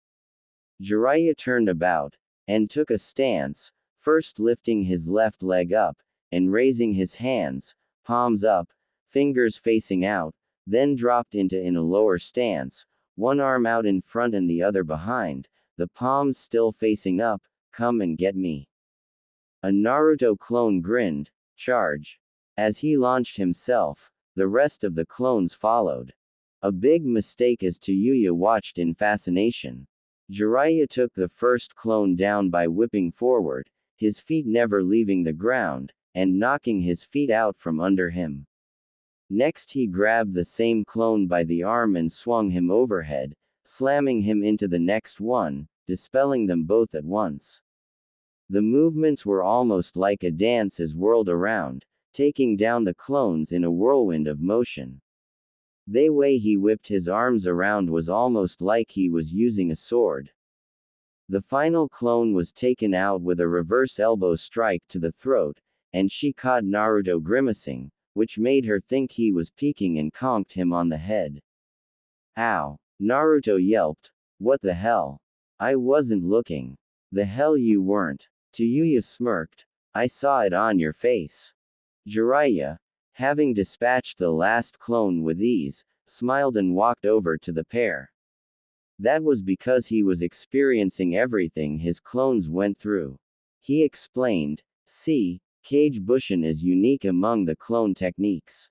[SPEAKER 1] Jiraiya turned about, and took a stance, first lifting his left leg up, and raising his hands, palms up, fingers facing out, then dropped into in a lower stance, one arm out in front and the other behind, the palms still facing up. Come and get me. A Naruto clone grinned, charge. As he launched himself, the rest of the clones followed. A big mistake as Tayuya watched in fascination. Jiraiya took the first clone down by whipping forward, his feet never leaving the ground, and knocking his feet out from under him. Next he grabbed the same clone by the arm and swung him overhead, slamming him into the next one, dispelling them both at once. The movements were almost like a dance as whirled around, taking down the clones in a whirlwind of motion. The way he whipped his arms around was almost like he was using a sword. The final clone was taken out with a reverse elbow strike to the throat, and she caught Naruto grimacing, which made her think he was peeking and conked him on the head. Ow! Naruto yelped. What the hell? I wasn't looking. The hell you weren't. Tayuya smirked. I saw it on your face. Jiraiya, having dispatched the last clone with ease, smiled and walked over to the pair. That was because he was experiencing everything his clones went through. He explained, see, Kage Bushin is unique among the clone techniques.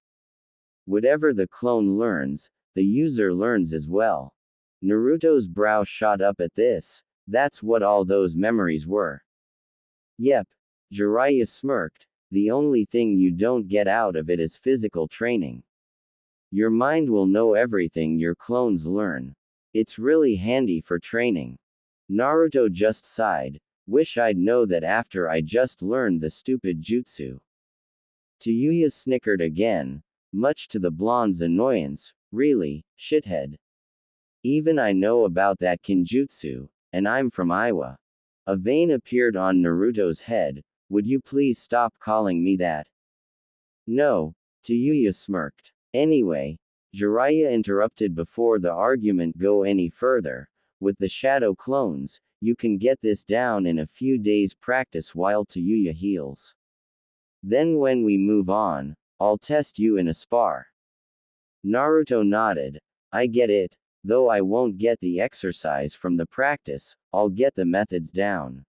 [SPEAKER 1] Whatever the clone learns, the user learns as well. Naruto's brow shot up at this. That's what all those memories were. Yep. Jiraiya smirked. The only thing you don't get out of it is physical training. Your mind will know everything your clones learn. It's really handy for training. Naruto just sighed. Wish I'd know that after I just learned the stupid jutsu. Tayuya snickered again, much to the blonde's annoyance. Really, shithead. Even I know about that kinjutsu, and I'm from Iowa. A vein appeared on Naruto's head. Would you please stop calling me that? No, Tayuya smirked. Anyway, Jiraiya interrupted before the argument go any further. With the shadow clones, you can get this down in a few days' practice while Tayuya heals. Then when we move on, I'll test you in a spar. Naruto nodded. I get it, though I won't get the exercise from the practice, I'll get the methods down.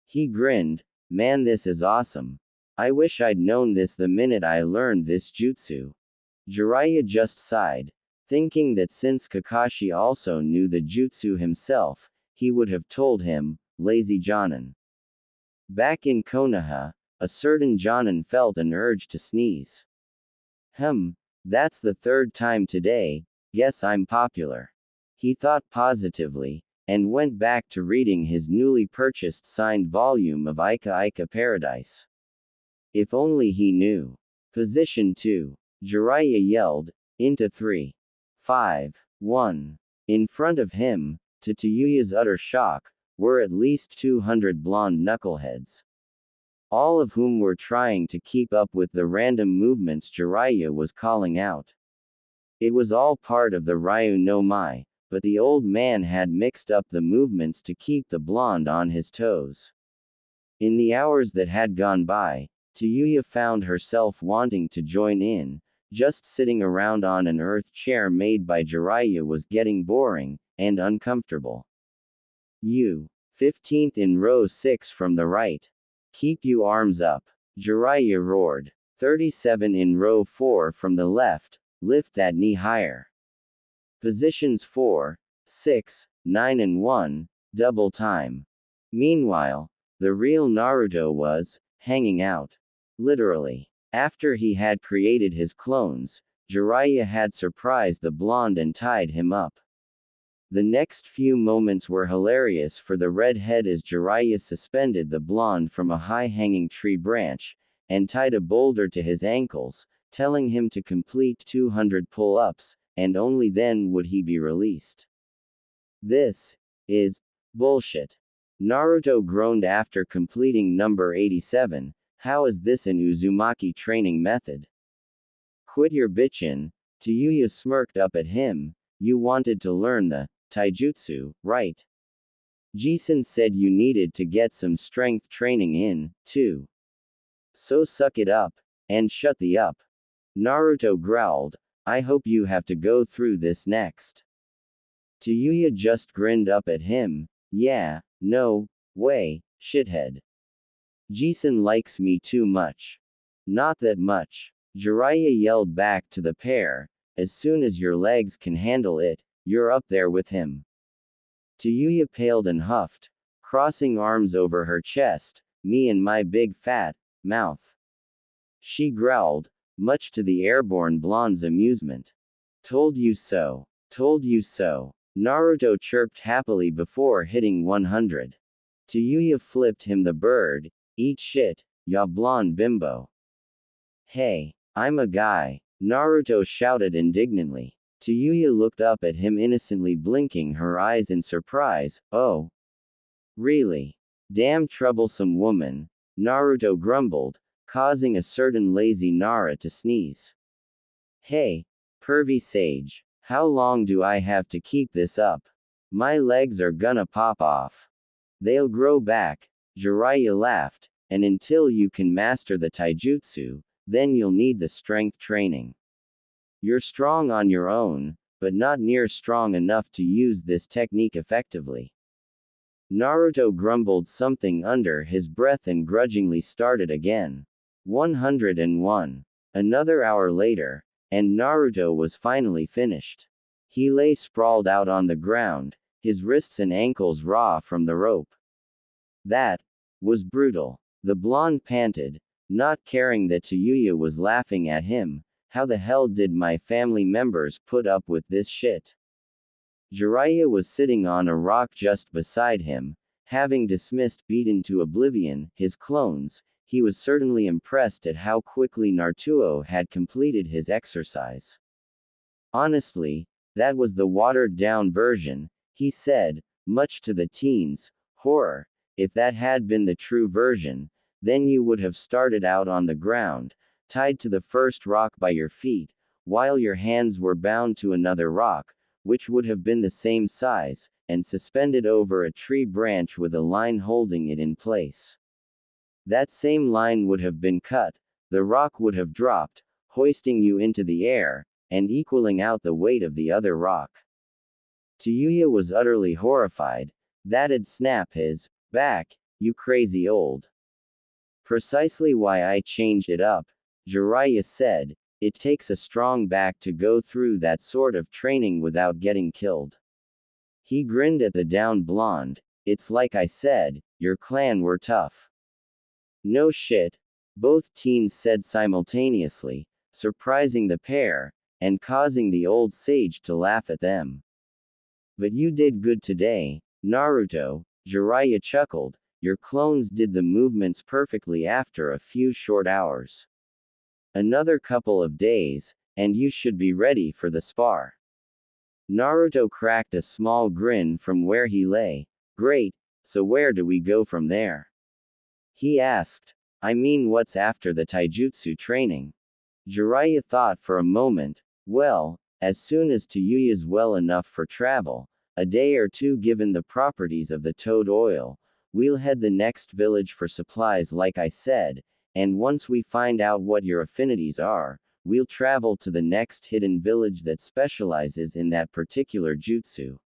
[SPEAKER 1] He grinned. Man, this is awesome. I wish I'd known this the minute I learned this jutsu. Jiraiya just sighed, thinking that since Kakashi also knew the jutsu himself, he would have told him, lazy Jonin. Back in Konoha, a certain Jonin felt an urge to sneeze. That's the third time today, guess I'm popular. He thought positively, and went back to reading his newly purchased signed volume of Ika Ika Paradise. If only he knew. Position 2. Jiraiya yelled, into 3. 5. 1. In front of him, to Tayuya's utter shock, were at least 200 blonde knuckleheads. All of whom were trying to keep up with the random movements Jiraiya was calling out. It was all part of the Ryu no Mai, but the old man had mixed up the movements to keep the blonde on his toes. In the hours that had gone by, Tayuya found herself wanting to join in. Just sitting around on an earth chair made by Jiraiya was getting boring and uncomfortable. 15th in row 6 from the right. Keep you arms up. Jiraiya roared. 37 in row 4 from the left, lift that knee higher. Positions 4, 6, 9 and 1, double time. Meanwhile, the real Naruto was hanging out. Literally. After he had created his clones, Jiraiya had surprised the blonde and tied him up. The next few moments were hilarious for the redhead as Jiraiya suspended the blonde from a high-hanging tree branch, and tied a boulder to his ankles, telling him to complete 200 pull-ups, and only then would he be released. This is bullshit. Naruto groaned after completing number 87, how is this an Uzumaki training method? Quit your bitchin', Tayuya smirked up at him, you wanted to learn the taijutsu, right? Jisun said you needed to get some strength training in, too. So suck it up, and shut the up. Naruto growled, I hope you have to go through this next. Tayuya just grinned up at him, yeah, no way, shithead. Jisun likes me too much. Not that much. Jiraiya yelled back to the pair, as soon as your legs can handle it, you're up there with him. Tayuya paled and huffed, crossing arms over her chest, me and my big fat mouth. She growled, much to the airborne blonde's amusement. Told you so. Told you so. Naruto chirped happily before hitting 100. Tayuya flipped him the bird, eat shit, ya blonde bimbo. Hey, I'm a guy, Naruto shouted indignantly. Tayuya looked up at him innocently blinking her eyes in surprise, oh. Really? Damn troublesome woman, Naruto grumbled, causing a certain lazy Nara to sneeze. Hey, pervy sage, how long do I have to keep this up? My legs are gonna pop off. They'll grow back, Jiraiya laughed, and until you can master the taijutsu, then you'll need the strength training. You're strong on your own, but not near strong enough to use this technique effectively. Naruto grumbled something under his breath and grudgingly started again. 101. Another hour later, and Naruto was finally finished. He lay sprawled out on the ground, his wrists and ankles raw from the rope. That was brutal. The blonde panted, not caring that Tayuya was laughing at him. How the hell did my family members put up with this shit? Jiraiya was sitting on a rock just beside him, having dismissed beaten to oblivion his clones. He was certainly impressed at how quickly Naruto had completed his exercise. Honestly, that was the watered-down version, he said, much to the teens' horror. If that had been the true version, then you would have started out on the ground, tied to the first rock by your feet, while your hands were bound to another rock, which would have been the same size, and suspended over a tree branch with a line holding it in place. That same line would have been cut, the rock would have dropped, hoisting you into the air, and equaling out the weight of the other rock. Tayuya was utterly horrified. That'd snap his back, you crazy old. Precisely why I changed it up, Jiraiya said. It takes a strong back to go through that sort of training without getting killed. He grinned at the down blonde. It's like I said, your clan were tough. No shit, both teens said simultaneously, surprising the pair, and causing the old sage to laugh at them. But you did good today, Naruto, Jiraiya chuckled. Your clones did the movements perfectly after a few short hours. Another couple of days, and you should be ready for the spar. Naruto cracked a small grin from where he lay. Great, so where do we go from there? He asked. I mean, what's after the taijutsu training? Jiraiya thought for a moment. Well, as soon as Tayuya's well enough for travel, a day or two given the properties of the toad oil, we'll head the next village for supplies like I said, and once we find out what your affinities are, we'll travel to the next hidden village that specializes in that particular jutsu.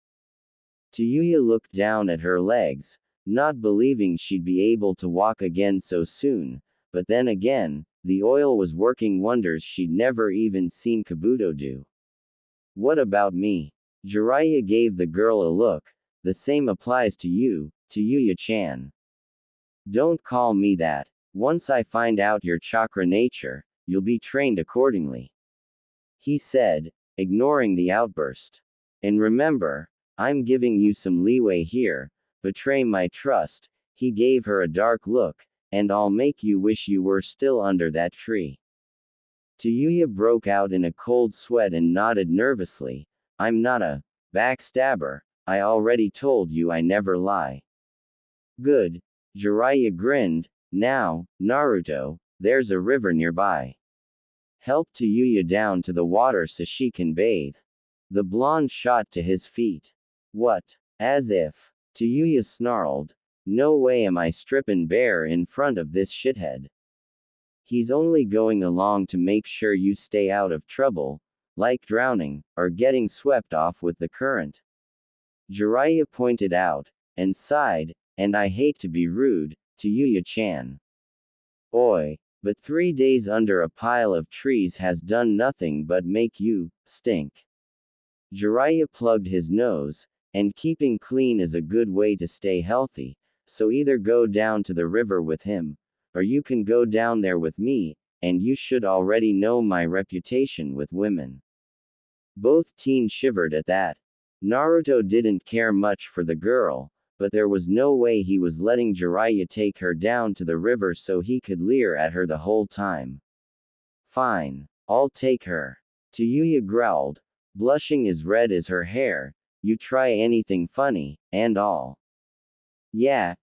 [SPEAKER 1] Tayuya looked down at her legs, not believing she'd be able to walk again so soon, but then again, the oil was working wonders she'd never even seen Kabuto do. What about me? Jiraiya gave the girl a look. The same applies to you, Tayuya-chan. Don't call me that. Once I find out your chakra nature, you'll be trained accordingly. He said, ignoring the outburst. And remember, I'm giving you some leeway here. Betray my trust. He gave her a dark look, and I'll make you wish you were still under that tree. Tayuya broke out in a cold sweat and nodded nervously. I'm not a backstabber. I already told you I never lie. Good. Jiraiya grinned. Now, Naruto, there's a river nearby. Help Tayuya down to the water so she can bathe. The blonde shot to his feet. What? As if. Tayuya snarled. No way am I stripping bare in front of this shithead. He's only going along to make sure you stay out of trouble, like drowning, or getting swept off with the current. Jiraiya pointed out, and sighed, and I hate to be rude, Tayuya-chan. Oi, but 3 days under a pile of trees has done nothing but make you stink. Jiraiya plugged his nose, and keeping clean is a good way to stay healthy, so either go down to the river with him, or you can go down there with me, and you should already know my reputation with women. Both teens shivered at that. Naruto didn't care much for the girl, but there was no way he was letting Jiraiya take her down to the river so he could leer at her the whole time. Fine, I'll take her. Tayuya growled, blushing as red as her hair. You try anything funny, and all. Yeah,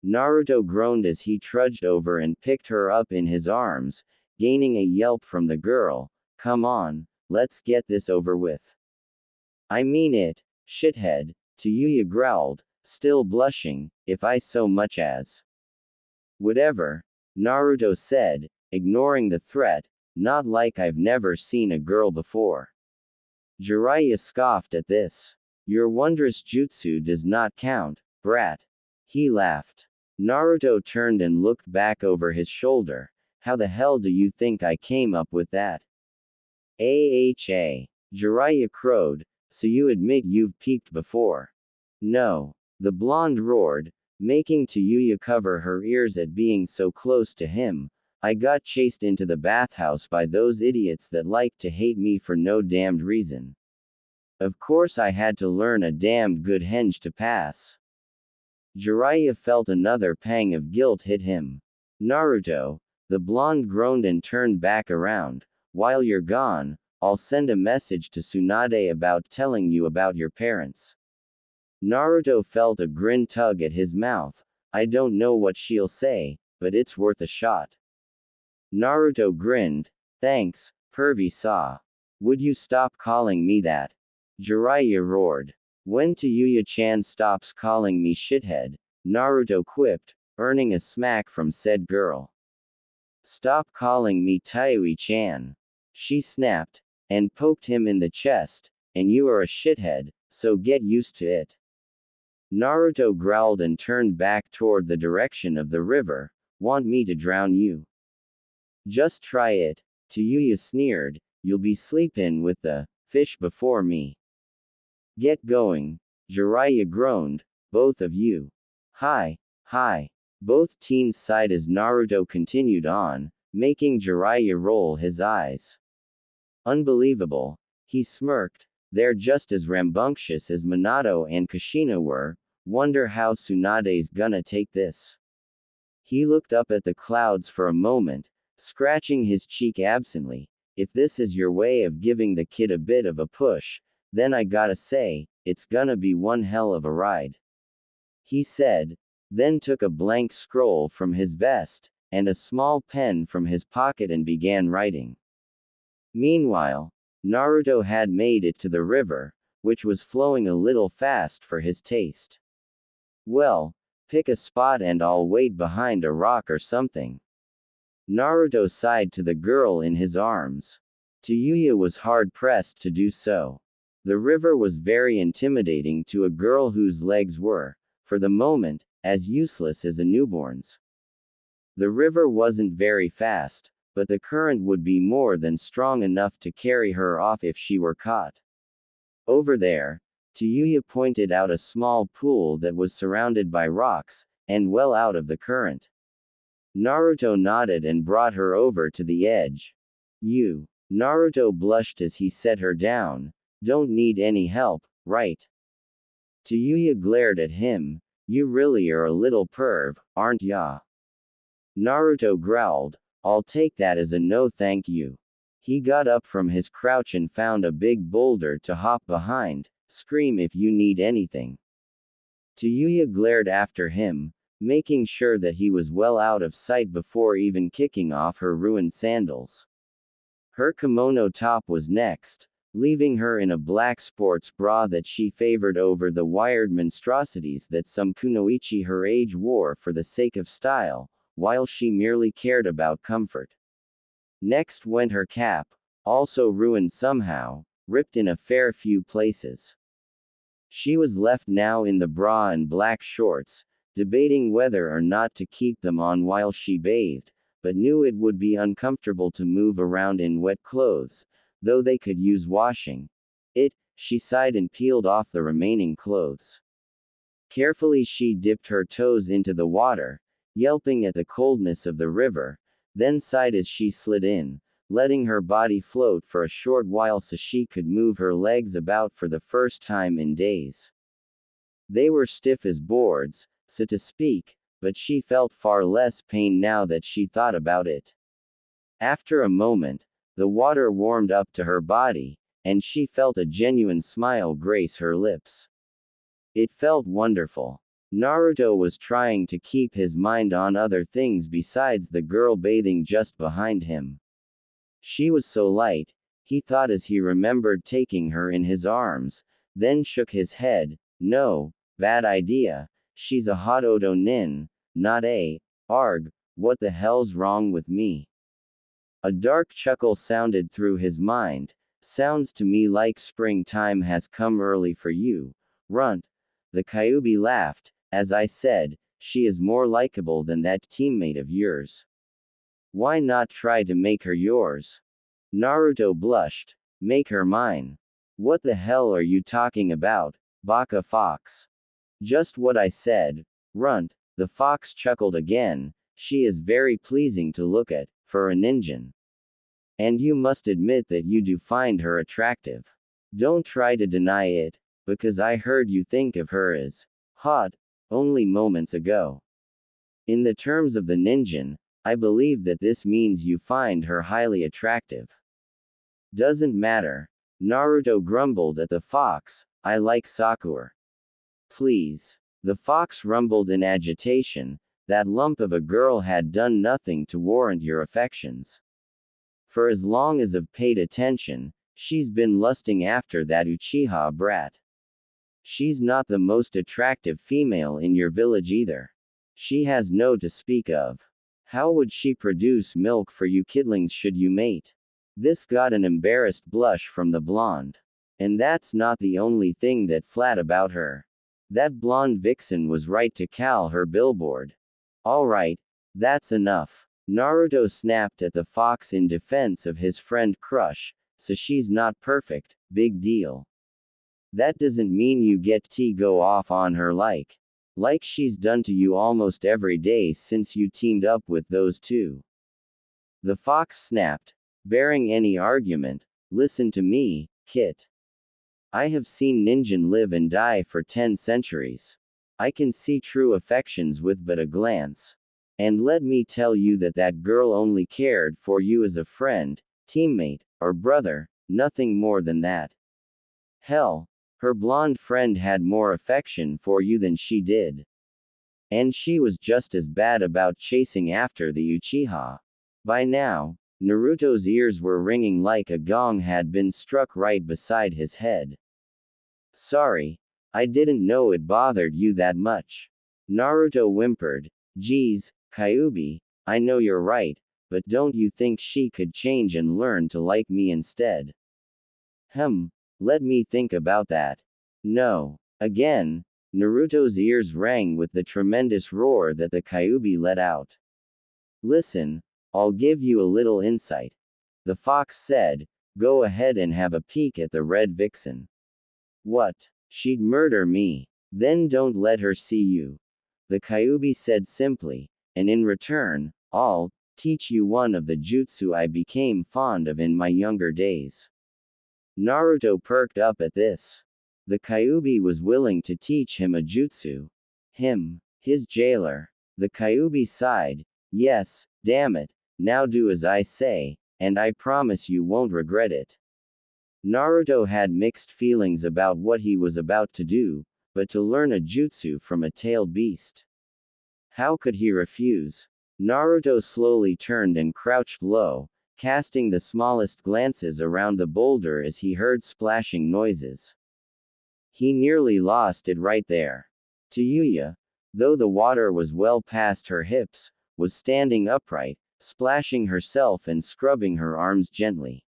[SPEAKER 1] Naruto groaned as he trudged over and picked her up in his arms, gaining a yelp from the girl. Come on, let's get this over with. I mean it, shithead, Tayuya growled, still blushing, if I so much as. Whatever, Naruto said, ignoring the threat, not like I've never seen a girl before. Jiraiya scoffed at this. Your wondrous jutsu does not count, brat. He laughed. Naruto turned and looked back over his shoulder. How the hell do you think I came up with that? Aha. Jiraiya crowed, so you admit you've peeked before. No. The blonde roared, making Tayuya cover her ears at being so close to him. I got chased into the bathhouse by those idiots that like to hate me for no damned reason. Of course I had to learn a damned good henge to pass. Jiraiya felt another pang of guilt hit him. Naruto, the blonde groaned and turned back around. While you're gone, I'll send a message to Tsunade about telling you about your parents. Naruto felt a grin tug at his mouth. I don't know what she'll say, but it's worth a shot. Naruto grinned. Thanks, pervy saw. Would you stop calling me that? Jiraiya roared. When Tayuya-chan stops calling me shithead, Naruto quipped, earning a smack from said girl. Stop calling me Tayuya-chan. She snapped, and poked him in the chest, and you are a shithead, so get used to it. Naruto growled and turned back toward the direction of the river. Want me to drown you? Just try it, Tayuya sneered, you'll be sleepin' with the fish before me. Get going, Jiraiya groaned, both of you. Hi, hi. Both teens sighed as Naruto continued on, making Jiraiya roll his eyes. Unbelievable, he smirked, they're just as rambunctious as Minato and Kushina were, wonder how Tsunade's gonna take this. He looked up at the clouds for a moment, scratching his cheek absently. If this is your way of giving the kid a bit of a push, then I gotta say, it's gonna be one hell of a ride. He said, then took a blank scroll from his vest, and a small pen from his pocket and began writing. Meanwhile, Naruto had made it to the river, which was flowing a little fast for his taste. Well, pick a spot and I'll wait behind a rock or something. Naruto sighed to the girl in his arms. Tayuya was hard-pressed to do so. The river was very intimidating to a girl whose legs were, for the moment, as useless as a newborn's. The river wasn't very fast, but the current would be more than strong enough to carry her off if she were caught. Over there, Tayuya pointed out a small pool that was surrounded by rocks, and well out of the current. Naruto nodded and brought her over to the edge. You. Naruto blushed as he set her down. Don't need any help, right? Tayuya glared at him. You really are a little perv, aren't ya? Naruto growled. I'll take that as a no thank you. He got up from his crouch and found a big boulder to hop behind. Scream if you need anything. Tayuya glared after him, making sure that he was well out of sight before even kicking off her ruined sandals. Her kimono top was next, leaving her in a black sports bra that she favored over the wired monstrosities that some kunoichi her age wore for the sake of style, while she merely cared about comfort. Next went her cap, also ruined somehow, ripped in a fair few places. She was left now in the bra and black shorts, debating whether or not to keep them on while she bathed, but knew it would be uncomfortable to move around in wet clothes, though they could use washing. She sighed and peeled off the remaining clothes. Carefully she dipped her toes into the water, yelping at the coldness of the river, then sighed as she slid in, letting her body float for a short while so she could move her legs about for the first time in days. They were stiff as boards, so to speak, but she felt far less pain now that she thought about it. After a moment, the water warmed up to her body, and she felt a genuine smile grace her lips. It felt wonderful. Naruto was trying to keep his mind on other things besides the girl bathing just behind him. She was so light, he thought as he remembered taking her in his arms, then shook his head. No, bad idea, she's a hot oto nin, not a, arg, what the hell's wrong with me? A dark chuckle sounded through his mind. Sounds to me like springtime has come early for you, runt. The Kyuubi laughed. As I said, she is more likable than that teammate of yours. Why not try to make her yours? Naruto blushed. Make her mine. What the hell are you talking about, Baka Fox? Just what I said, runt. The fox chuckled again. She is very pleasing to look at, for a ninjan. And you must admit that you do find her attractive. Don't try to deny it, because I heard you think of her as hot only moments ago. In the terms of the ninjan, I believe that this means you find her highly attractive. Doesn't matter. Naruto grumbled at the fox. I like Sakura. Please. The fox rumbled in agitation. That lump of a girl had done nothing to warrant your affections. For as long as I've paid attention, she's been lusting after that Uchiha brat. She's not the most attractive female in your village either. She has no to speak of. How would she produce milk for you kidlings should you mate? This got an embarrassed blush from the blonde. And that's not the only thing that flat about her. That blonde vixen was right to call her billboard. Alright, that's enough. Naruto snapped at the fox in defense of his friend crush, so she's not perfect, big deal. That doesn't mean you get to go off on her like she's done to you almost every day since you teamed up with those two. The fox snapped, bearing any argument. Listen to me, Kit. I have seen ninjas live and die for 10 centuries. I can see true affections with but a glance. And let me tell you that that girl only cared for you as a friend, teammate, or brother, nothing more than that. Hell, her blonde friend had more affection for you than she did. And she was just as bad about chasing after the Uchiha. By now, Naruto's ears were ringing like a gong had been struck right beside his head. Sorry, I didn't know it bothered you that much. Naruto whimpered. Geez, Kyuubi, I know you're right, but don't you think she could change and learn to like me instead? Let me think about that. No. Again, Naruto's ears rang with the tremendous roar that the Kyuubi let out. Listen, I'll give you a little insight. The fox said, go ahead and have a peek at the red vixen. What? She'd murder me. Then don't let her see you. The Kyuubi said simply, and in return, I'll teach you one of the jutsu I became fond of in my younger days. Naruto perked up at this. The Kyuubi was willing to teach him a jutsu. His jailer. The Kyuubi sighed. Yes, damn it, now do as I say, and I promise you won't regret it. Naruto had mixed feelings about what he was about to do, but to learn a jutsu from a tailed beast. How could he refuse? Naruto slowly turned and crouched low, casting the smallest glances around the boulder as he heard splashing noises. He nearly lost it right there. Tayuya, though the water was well past her hips, was standing upright, splashing herself and scrubbing her arms gently.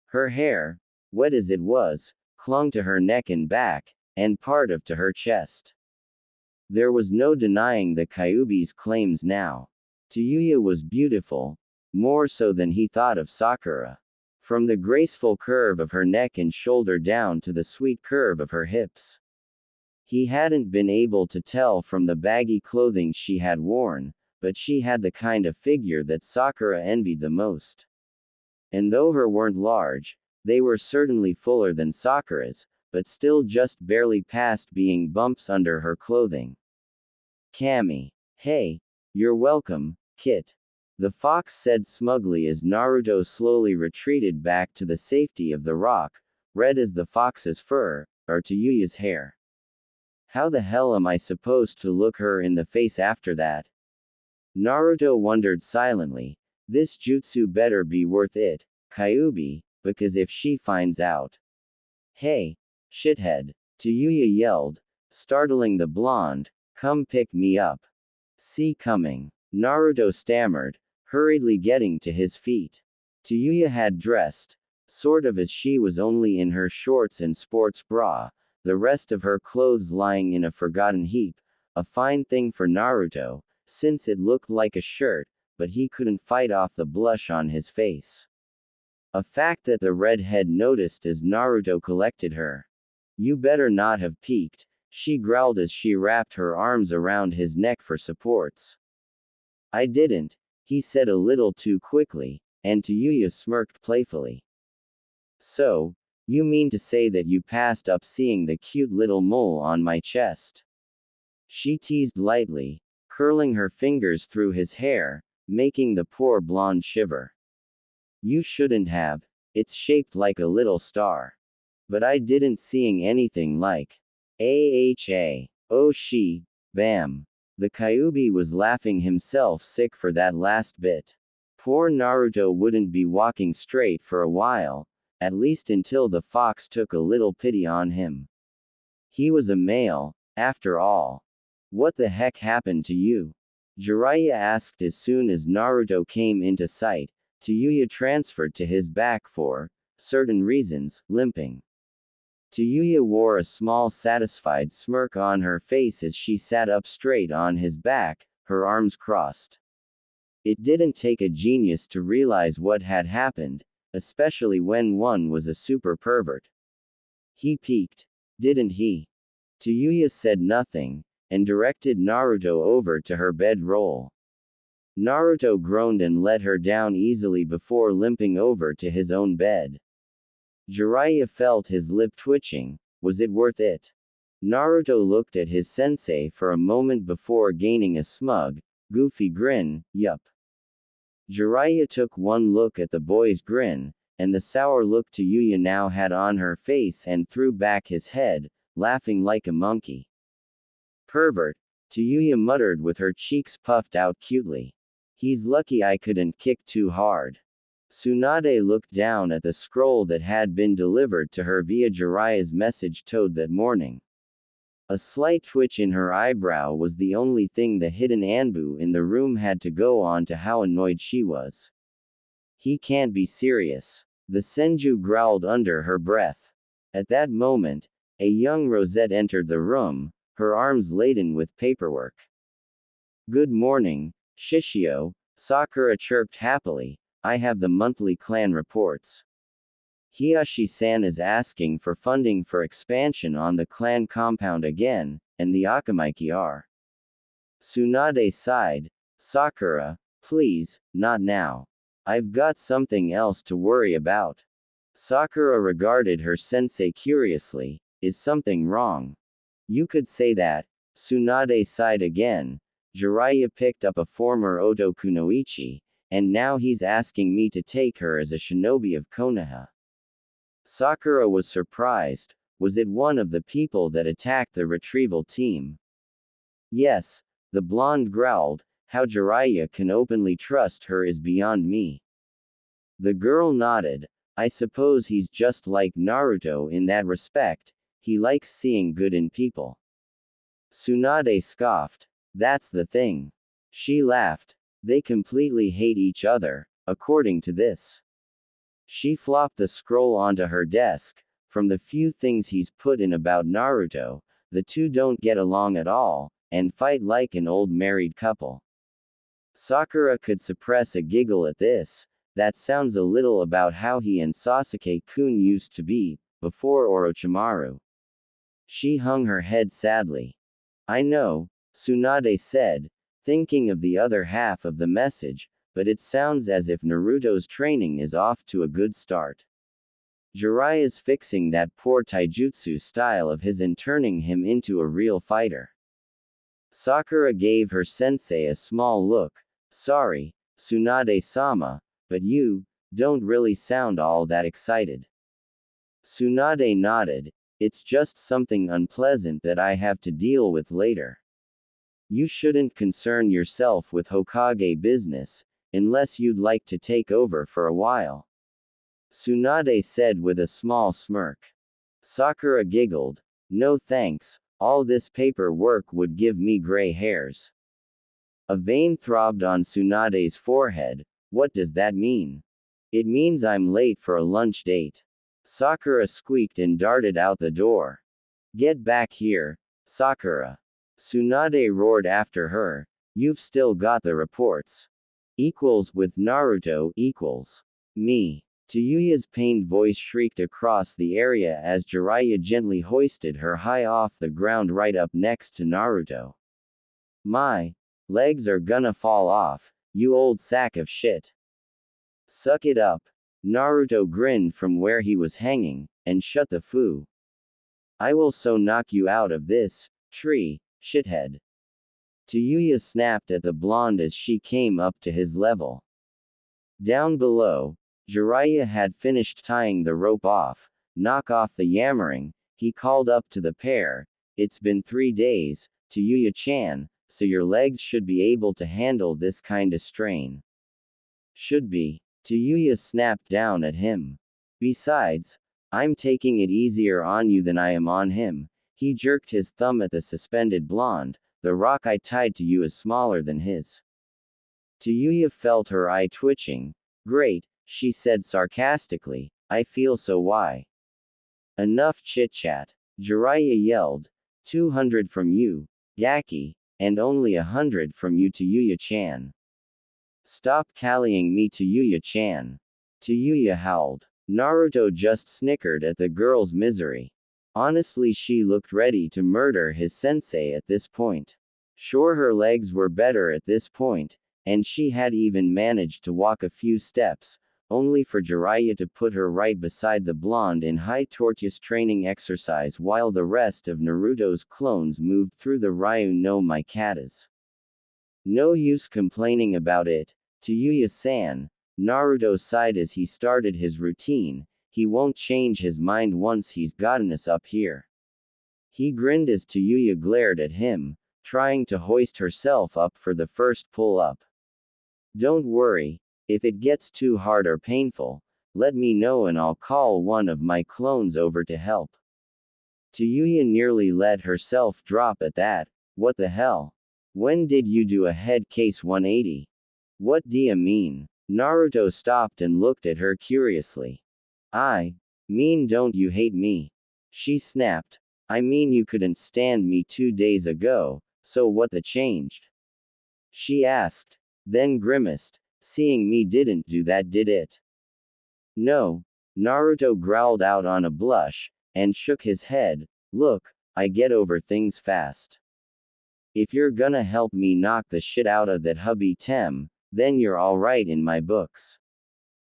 [SPEAKER 1] Her hair, wet as it was, clung to her neck and back, and part of to her chest. There was no denying the Kyuubi's claims now. Tayuya was beautiful, more so than he thought of Sakura. From the graceful curve of her neck and shoulder down to the sweet curve of her hips. He hadn't been able to tell from the baggy clothing she had worn, but she had the kind of figure that Sakura envied the most. And though her weren't large, they were certainly fuller than Sakura's, but still just barely past being bumps under her clothing. Kami. Hey, you're welcome, Kit. The fox said smugly as Naruto slowly retreated back to the safety of the rock, red as the fox's fur, or Tayuya's hair. How the hell am I supposed to look her in the face after that? Naruto wondered silently. This jutsu better be worth it, Kyuubi, because if she finds out. Hey, shithead, Tayuya yelled, startling the blonde, come pick me up. See coming. Naruto stammered, hurriedly getting to his feet. Tayuya had dressed, sort of as she was, only in her shorts and sports bra, the rest of her clothes lying in a forgotten heap, a fine thing for Naruto, since it looked like a shirt, but he couldn't fight off the blush on his face. A fact that the redhead noticed as Naruto collected her. You better not have peeked, she growled as she wrapped her arms around his neck for supports. I didn't, he said a little too quickly, and Tayuya smirked playfully. So, you mean to say that you passed up seeing the cute little mole on my chest? She teased lightly, curling her fingers through his hair, making the poor blonde shiver. You shouldn't have, it's shaped like a little star. But I didn't seeing anything like. Oh she, bam. The Kyuubi was laughing himself sick for that last bit. Poor Naruto wouldn't be walking straight for a while, at least until the fox took a little pity on him. He was a male, after all. What the heck happened to you? Jiraiya asked as soon as Naruto came into sight. Tayuya transferred to his back for certain reasons, limping. Tayuya wore a small satisfied smirk on her face as she sat up straight on his back, her arms crossed. It didn't take a genius to realize what had happened, especially when one was a super pervert. He peeked, didn't he? Tayuya said nothing, and directed Naruto over to her bedroll. Naruto groaned and let her down easily before limping over to his own bed. Jiraiya felt his lip twitching. Was it worth it? Naruto looked at his sensei for a moment before gaining a smug, goofy grin. Yup. Jiraiya took one look at the boy's grin, and the sour look Tayuya now had on her face and threw back his head, laughing like a monkey. Pervert, Tayuya muttered with her cheeks puffed out cutely. He's lucky I couldn't kick too hard. Tsunade looked down at the scroll that had been delivered to her via Jiraiya's message toad that morning. A slight twitch in her eyebrow was the only thing the hidden Anbu in the room had to go on to how annoyed she was. He can't be serious. The Senju growled under her breath. At that moment, a young Rosette entered the room, her arms laden with paperwork. Good morning, Shishio, Sakura chirped happily. I have the monthly clan reports. Hiyashi-san is asking for funding for expansion on the clan compound again, and the Akamaiki are. Tsunade sighed. Sakura, please, not now. I've got something else to worry about. Sakura regarded her sensei curiously. Is something wrong? You could say that. Tsunade sighed again. Jiraiya picked up a former Oto Kunoichi, and now he's asking me to take her as a shinobi of Konoha. Sakura was surprised. Was it one of the people that attacked the retrieval team? Yes, the blonde growled. How Jiraiya can openly trust her is beyond me. The girl nodded. I suppose he's just like Naruto in that respect, he likes seeing good in people. Tsunade scoffed. That's the thing. She laughed. They completely hate each other, according to this. She flopped the scroll onto her desk. From the few things he's put in about Naruto, the two don't get along at all, and fight like an old married couple. Sakura could suppress a giggle at this. That sounds a little about how he and Sasuke-kun used to be, before Orochimaru. She hung her head sadly. I know, Tsunade said, thinking of the other half of the message, but it sounds as if Naruto's training is off to a good start. Jiraiya's fixing that poor taijutsu style of his and turning him into a real fighter. Sakura gave her sensei a small look. Sorry, Tsunade-sama, but you don't really sound all that excited. Tsunade nodded. It's just something unpleasant that I have to deal with later. You shouldn't concern yourself with Hokage business, unless you'd like to take over for a while. Tsunade said with a small smirk. Sakura giggled. No thanks, all this paperwork would give me gray hairs. A vein throbbed on Tsunade's forehead. What does that mean? It means I'm late for a lunch date. Sakura squeaked and darted out the door. Get back here, Sakura. Tsunade roared after her. You've still got the reports. Equals with Naruto equals me. Tayuya's pained voice shrieked across the area as Jiraiya gently hoisted her high off the ground right up next to Naruto. My legs are gonna fall off, you old sack of shit. Suck it up. Naruto grinned from where he was hanging, and shut the foo. I will so knock you out of this tree, shithead. Tayuya snapped at the blonde as she came up to his level. Down below, Jiraiya had finished tying the rope off. Knock off the yammering, he called up to the pair. It's been 3 days, Tayuya-chan, so your legs should be able to handle this kinda strain. Should be. Tayuya snapped down at him. Besides, I'm taking it easier on you than I am on him. He jerked his thumb at the suspended blonde. The rock I tied to you is smaller than his. Tayuya felt her eye twitching. Great, she said sarcastically. I feel so why. Enough chit-chat. Jiraiya yelled. 200 from you, Gaki, and only 100 from you Tayuya-chan. Stop calling me Tayuya-chan. Tayuya howled. Naruto just snickered at the girl's misery. Honestly, she looked ready to murder his sensei at this point. Sure, her legs were better at this point, and she had even managed to walk a few steps, only for Jiraiya to put her right beside the blonde in high tortoise training exercise while the rest of Naruto's clones moved through the Ryu no Mikatas. No use complaining about it, Tayuya-san, Naruto sighed as he started his routine. He won't change his mind once he's gotten us up here. He grinned as Tayuya glared at him, trying to hoist herself up for the first pull-up. Don't worry, if it gets too hard or painful, let me know and I'll call one of my clones over to help. Tayuya nearly let herself drop at that. What the hell? When did you do a head case 180? What do you mean? Naruto stopped and looked at her curiously. I mean, don't you hate me? She snapped. I mean, you couldn't stand me 2 days ago, so what the changed? She asked, then grimaced. Seeing me didn't do that, did it? No. Naruto growled out on a blush, and shook his head. Look, I get over things fast. If you're gonna help me knock the shit out of that hubby Tem, then you're alright in my books.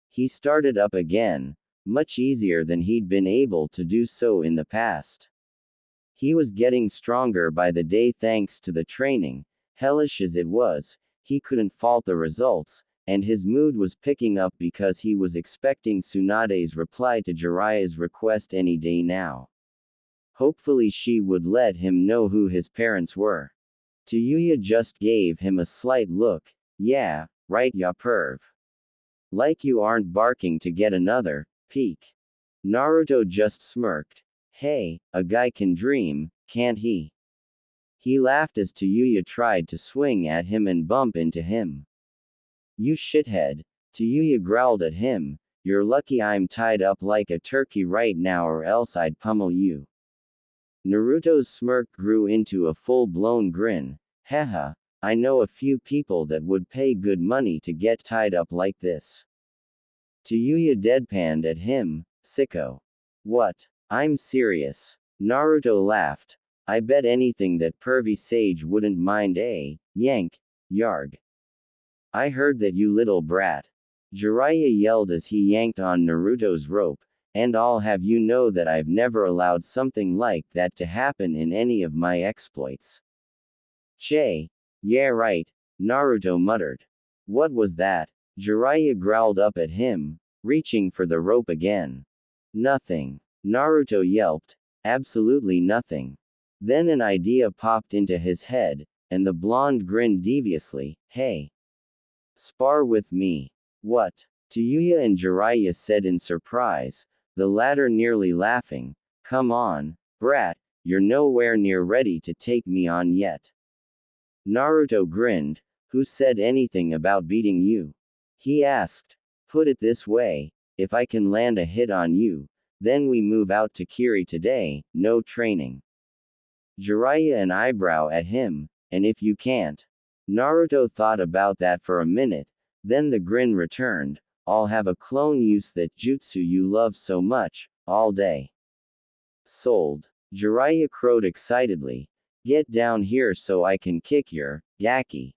[SPEAKER 1] He started up again, much easier than he'd been able to do so in the past. He was getting stronger by the day thanks to the training, hellish as it was, he couldn't fault the results, and his mood was picking up because he was expecting Tsunade's reply to Jiraiya's request any day now. Hopefully she would let him know who his parents were. Tayuya just gave him a slight look. Yeah, right ya perv. Like you aren't barking to get another peek. Naruto just smirked. Hey, a guy can dream, can't he? He laughed as Tayuya tried to swing at him and bump into him. You shithead, Tayuya growled at him, you're lucky I'm tied up like a turkey right now or else I'd pummel you. Naruto's smirk grew into a full-blown grin. Haha, I know a few people that would pay good money to get tied up like this. Tayuya deadpanned at him, sicko. What? I'm serious. Naruto laughed. I bet anything that pervy sage wouldn't mind a yank, yarg. I heard that, you little brat. Jiraiya yelled as he yanked on Naruto's rope, and I'll have you know that I've never allowed something like that to happen in any of my exploits. Che. Yeah right, Naruto muttered. What was that? Jiraiya growled up at him, reaching for the rope again. Nothing. Naruto yelped. Absolutely nothing. Then an idea popped into his head, and the blonde grinned deviously. Hey. Spar with me. What? Tayuya and Jiraiya said in surprise, the latter nearly laughing. Come on, brat, you're nowhere near ready to take me on yet. Naruto grinned. Who said anything about beating you? He asked. Put it this way, if I can land a hit on you, then we move out to Kiri today, no training. Jiraiya an eyebrow at him, and if you can't. Naruto thought about that for a minute, then the grin returned. I'll have a clone use that jutsu you love so much, all day. Sold. Jiraiya crowed excitedly. Get down here so I can kick your Gaki.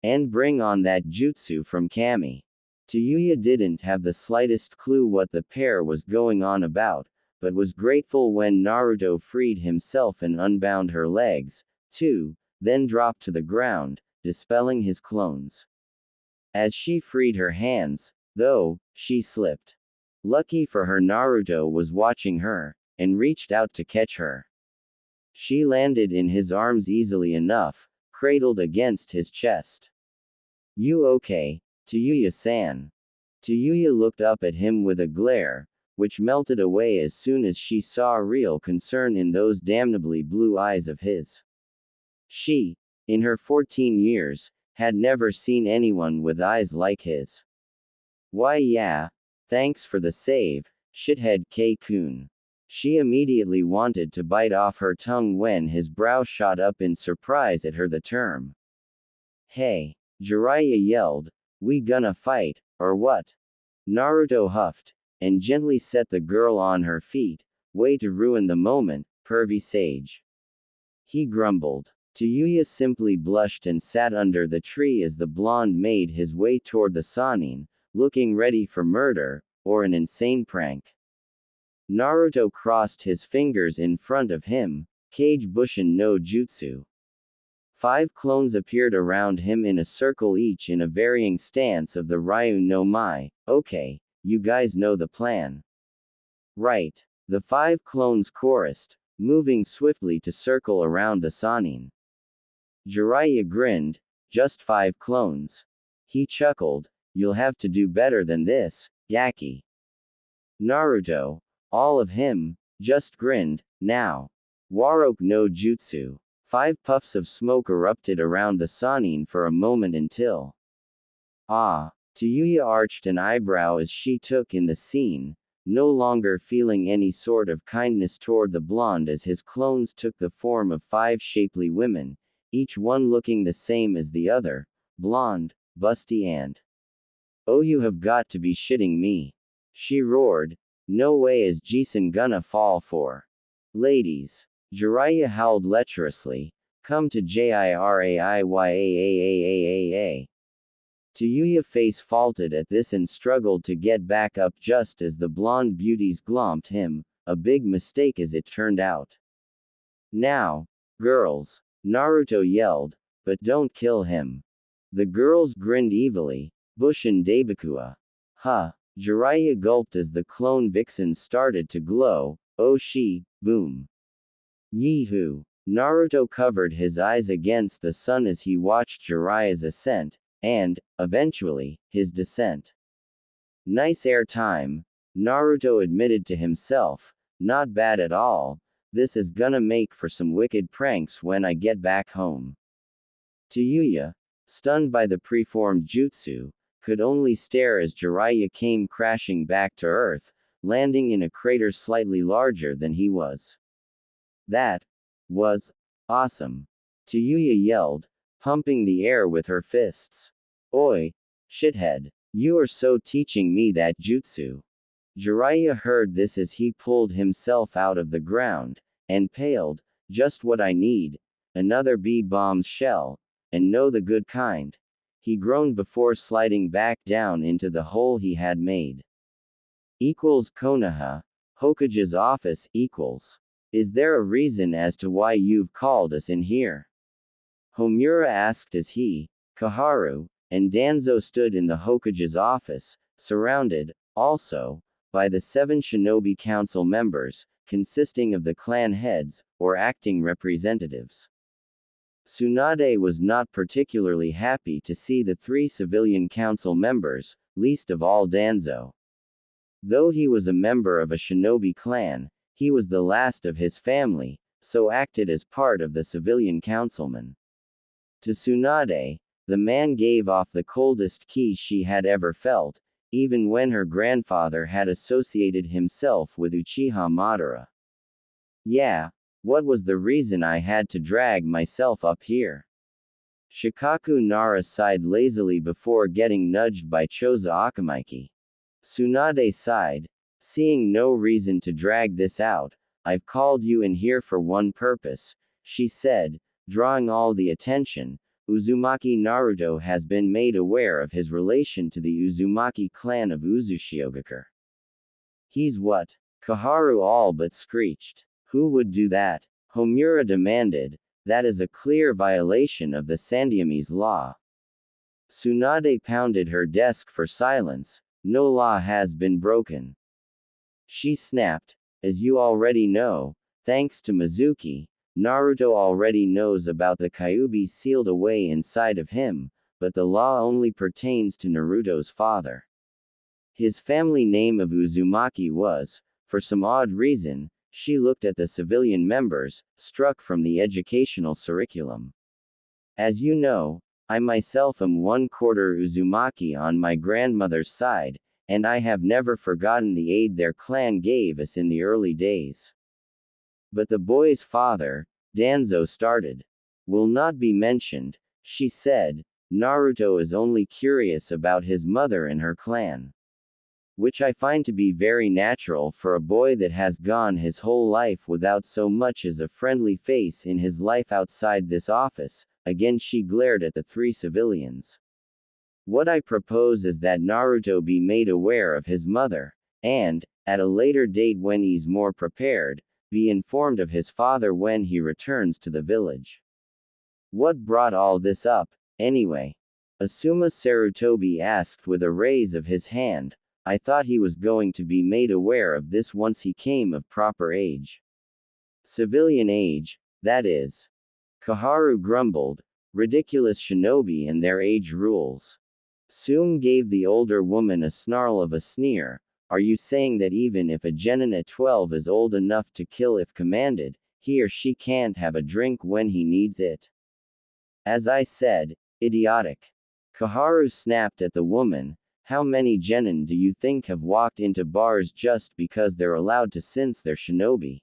[SPEAKER 1] And bring on that jutsu from Kami. Tayuya didn't have the slightest clue what the pair was going on about, but was grateful when Naruto freed himself and unbound her legs, too, then dropped to the ground, dispelling his clones. As she freed her hands, though, she slipped. Lucky for her, Naruto was watching her, and reached out to catch her. She landed in his arms easily enough, cradled against his chest. You okay, Tayuya-san? Tayuya looked up at him with a glare, which melted away as soon as she saw real concern in those damnably blue eyes of his. She, in her 14 years, had never seen anyone with eyes like his. Why yeah, thanks for the save, shithead K-kun. She immediately wanted to bite off her tongue when his brow shot up in surprise at her the term. Hey! Jiraiya yelled. We gonna fight, or what? Naruto huffed, and gently set the girl on her feet. Way to ruin the moment, pervy sage. He grumbled. Tayuya simply blushed and sat under the tree as the blonde made his way toward the Sannin, looking ready for murder, or an insane prank. Naruto crossed his fingers in front of him. Kage Bushin no Jutsu. 5 clones appeared around him in a circle, each in a varying stance of the Ryu no Mai. Okay, you guys know the plan. Right. The 5 clones chorused, moving swiftly to circle around the Sannin. Jiraiya grinned. Just 5 clones. He chuckled. You'll have to do better than this, Yaki. Naruto, all of him, just grinned. Now. Waroke no Jutsu. 5 puffs of smoke erupted around the Sannin for a moment until. Tayuya arched an eyebrow as she took in the scene, no longer feeling any sort of kindness toward the blonde as his clones took the form of 5 shapely women, each one looking the same as the other, blonde, busty and. Oh, you have got to be shitting me. She roared. No way is Jason gonna fall for. Ladies. Jiraiya howled lecherously. Come to Jiraiyaaa. Tayuya face faulted at this and struggled to get back up just as the blonde beauties glomped him, a big mistake as it turned out. Now, girls, Naruto yelled, but don't kill him. The girls grinned evilly. Bushin Dabakua. Huh. Jiraiya gulped as the clone vixens started to glow. Oh she, boom. Yee-hoo. Naruto covered his eyes against the sun as he watched Jiraiya's ascent, and, eventually, his descent. Nice air time, Naruto admitted to himself. Not bad at all. This is gonna make for some wicked pranks when I get back home. Tayuya, stunned by the preformed jutsu, could only stare as Jiraiya came crashing back to Earth, landing in a crater slightly larger than he was. That was awesome. Tayuya yelled, pumping the air with her fists. Oi, shithead. You are so teaching me that jutsu. Jiraiya heard this as he pulled himself out of the ground, and paled. Just what I need. Another B-bomb's shell, and no the good kind. He groaned before sliding back down into the hole he had made. Konoha, Hokage's office, Is there a reason as to why you've called us in here? Homura asked as he, Koharu, and Danzo stood in the Hokage's office, surrounded, also, by the 7 shinobi council members, consisting of the clan heads, or acting representatives. Tsunade was not particularly happy to see the 3 civilian council members, least of all Danzo. Though he was a member of a shinobi clan, he was the last of his family, so acted as part of the civilian councilmen. To Tsunade, the man gave off the coldest key she had ever felt, even when her grandfather had associated himself with Uchiha Madara. Yeah, what was the reason I had to drag myself up here? Shikaku Nara sighed lazily before getting nudged by Choza Akamaiki. Tsunade sighed. Seeing no reason to drag this out, I've called you in here for one purpose, she said, drawing all the attention. Uzumaki Naruto has been made aware of his relation to the Uzumaki clan of Uzushiogakure. He's what? Koharu all but screeched. Who would do that? Homura demanded. That is a clear violation of the Sandiamese law. Tsunade pounded her desk for silence. No law has been broken. She snapped. As you already know, thanks to Mizuki, Naruto already knows about the Kyuubi sealed away inside of him, but the law only pertains to Naruto's father. His family name of Uzumaki was, for some odd reason, she looked at the civilian members, struck from the educational curriculum. As you know, I myself am 1/4 Uzumaki on my grandmother's side, and I have never forgotten the aid their clan gave us in the early days. But the boy's father, Danzo started. Will not be mentioned, she said. Naruto is only curious about his mother and her clan. Which I find to be very natural for a boy that has gone his whole life without so much as a friendly face in his life outside this office. Again she glared at the three civilians. What I propose is that Naruto be made aware of his mother, and, at a later date when he's more prepared, be informed of his father when he returns to the village. What brought all this up, anyway? Asuma Sarutobi asked with a raise of his hand. I thought he was going to be made aware of this once he came of proper age. Civilian age, that is. Koharu grumbled. Ridiculous shinobi and their age rules. Soom gave the older woman a snarl of a sneer. Are you saying that even if a genin at 12 is old enough to kill if commanded, he or she can't have a drink when he needs it? As I said, idiotic. Koharu snapped at the woman. How many genin do you think have walked into bars just because they're allowed to since they're shinobi?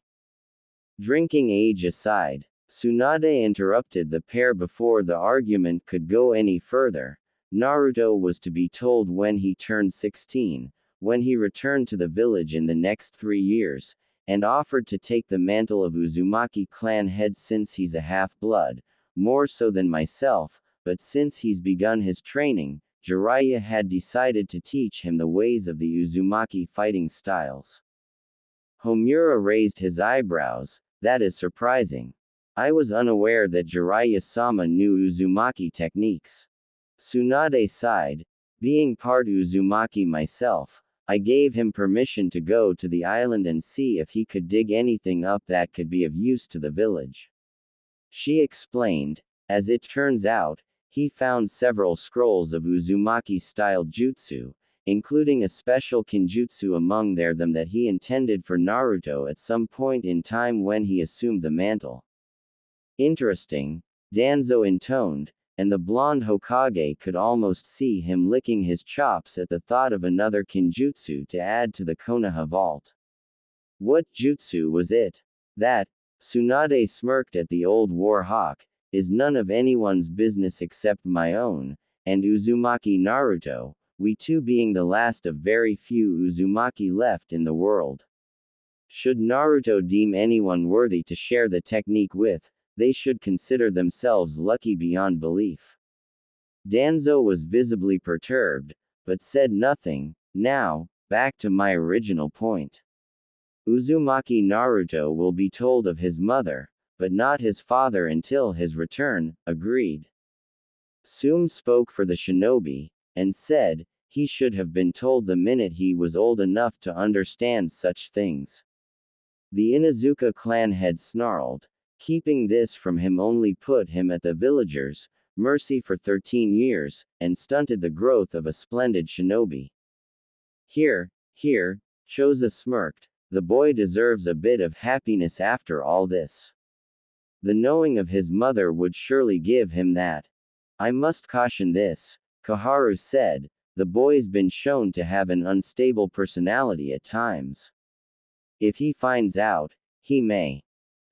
[SPEAKER 1] Drinking age aside, Tsunade interrupted the pair before the argument could go any further. Naruto was to be told when he turned 16, when he returned to the village in the next 3 years, and offered to take the mantle of Uzumaki clan head since he's a half-blood, more so than myself, but since he's begun his training, Jiraiya had decided to teach him the ways of the Uzumaki fighting styles. Homura raised his eyebrows. That is surprising. I was unaware that Jiraiya-sama knew Uzumaki techniques. Tsunade sighed. Being part Uzumaki myself, I gave him permission to go to the island and see if he could dig anything up that could be of use to the village. She explained. As it turns out, he found several scrolls of Uzumaki-style jutsu, including a special kinjutsu among them that he intended for Naruto at some point in time when he assumed the mantle. Interesting, Danzo intoned, and the blonde Hokage could almost see him licking his chops at the thought of another kinjutsu to add to the Konoha vault. What jutsu was it? That, Tsunade smirked at the old war hawk, is none of anyone's business except my own, and Uzumaki Naruto, we two being the last of very few Uzumaki left in the world. Should Naruto deem anyone worthy to share the technique with, they should consider themselves lucky beyond belief. Danzo was visibly perturbed, but said nothing. Now, back to my original point. Uzumaki Naruto will be told of his mother, but not his father until his return, agreed. Soom spoke for the shinobi, and said, he should have been told the minute he was old enough to understand such things. The Inuzuka clan head snarled. Keeping this from him only put him at the villagers' mercy for 13 years, and stunted the growth of a splendid shinobi. Here, Choza smirked, the boy deserves a bit of happiness after all this. The knowing of his mother would surely give him that. I must caution this, Koharu said, the boy's been shown to have an unstable personality at times. If he finds out, he may.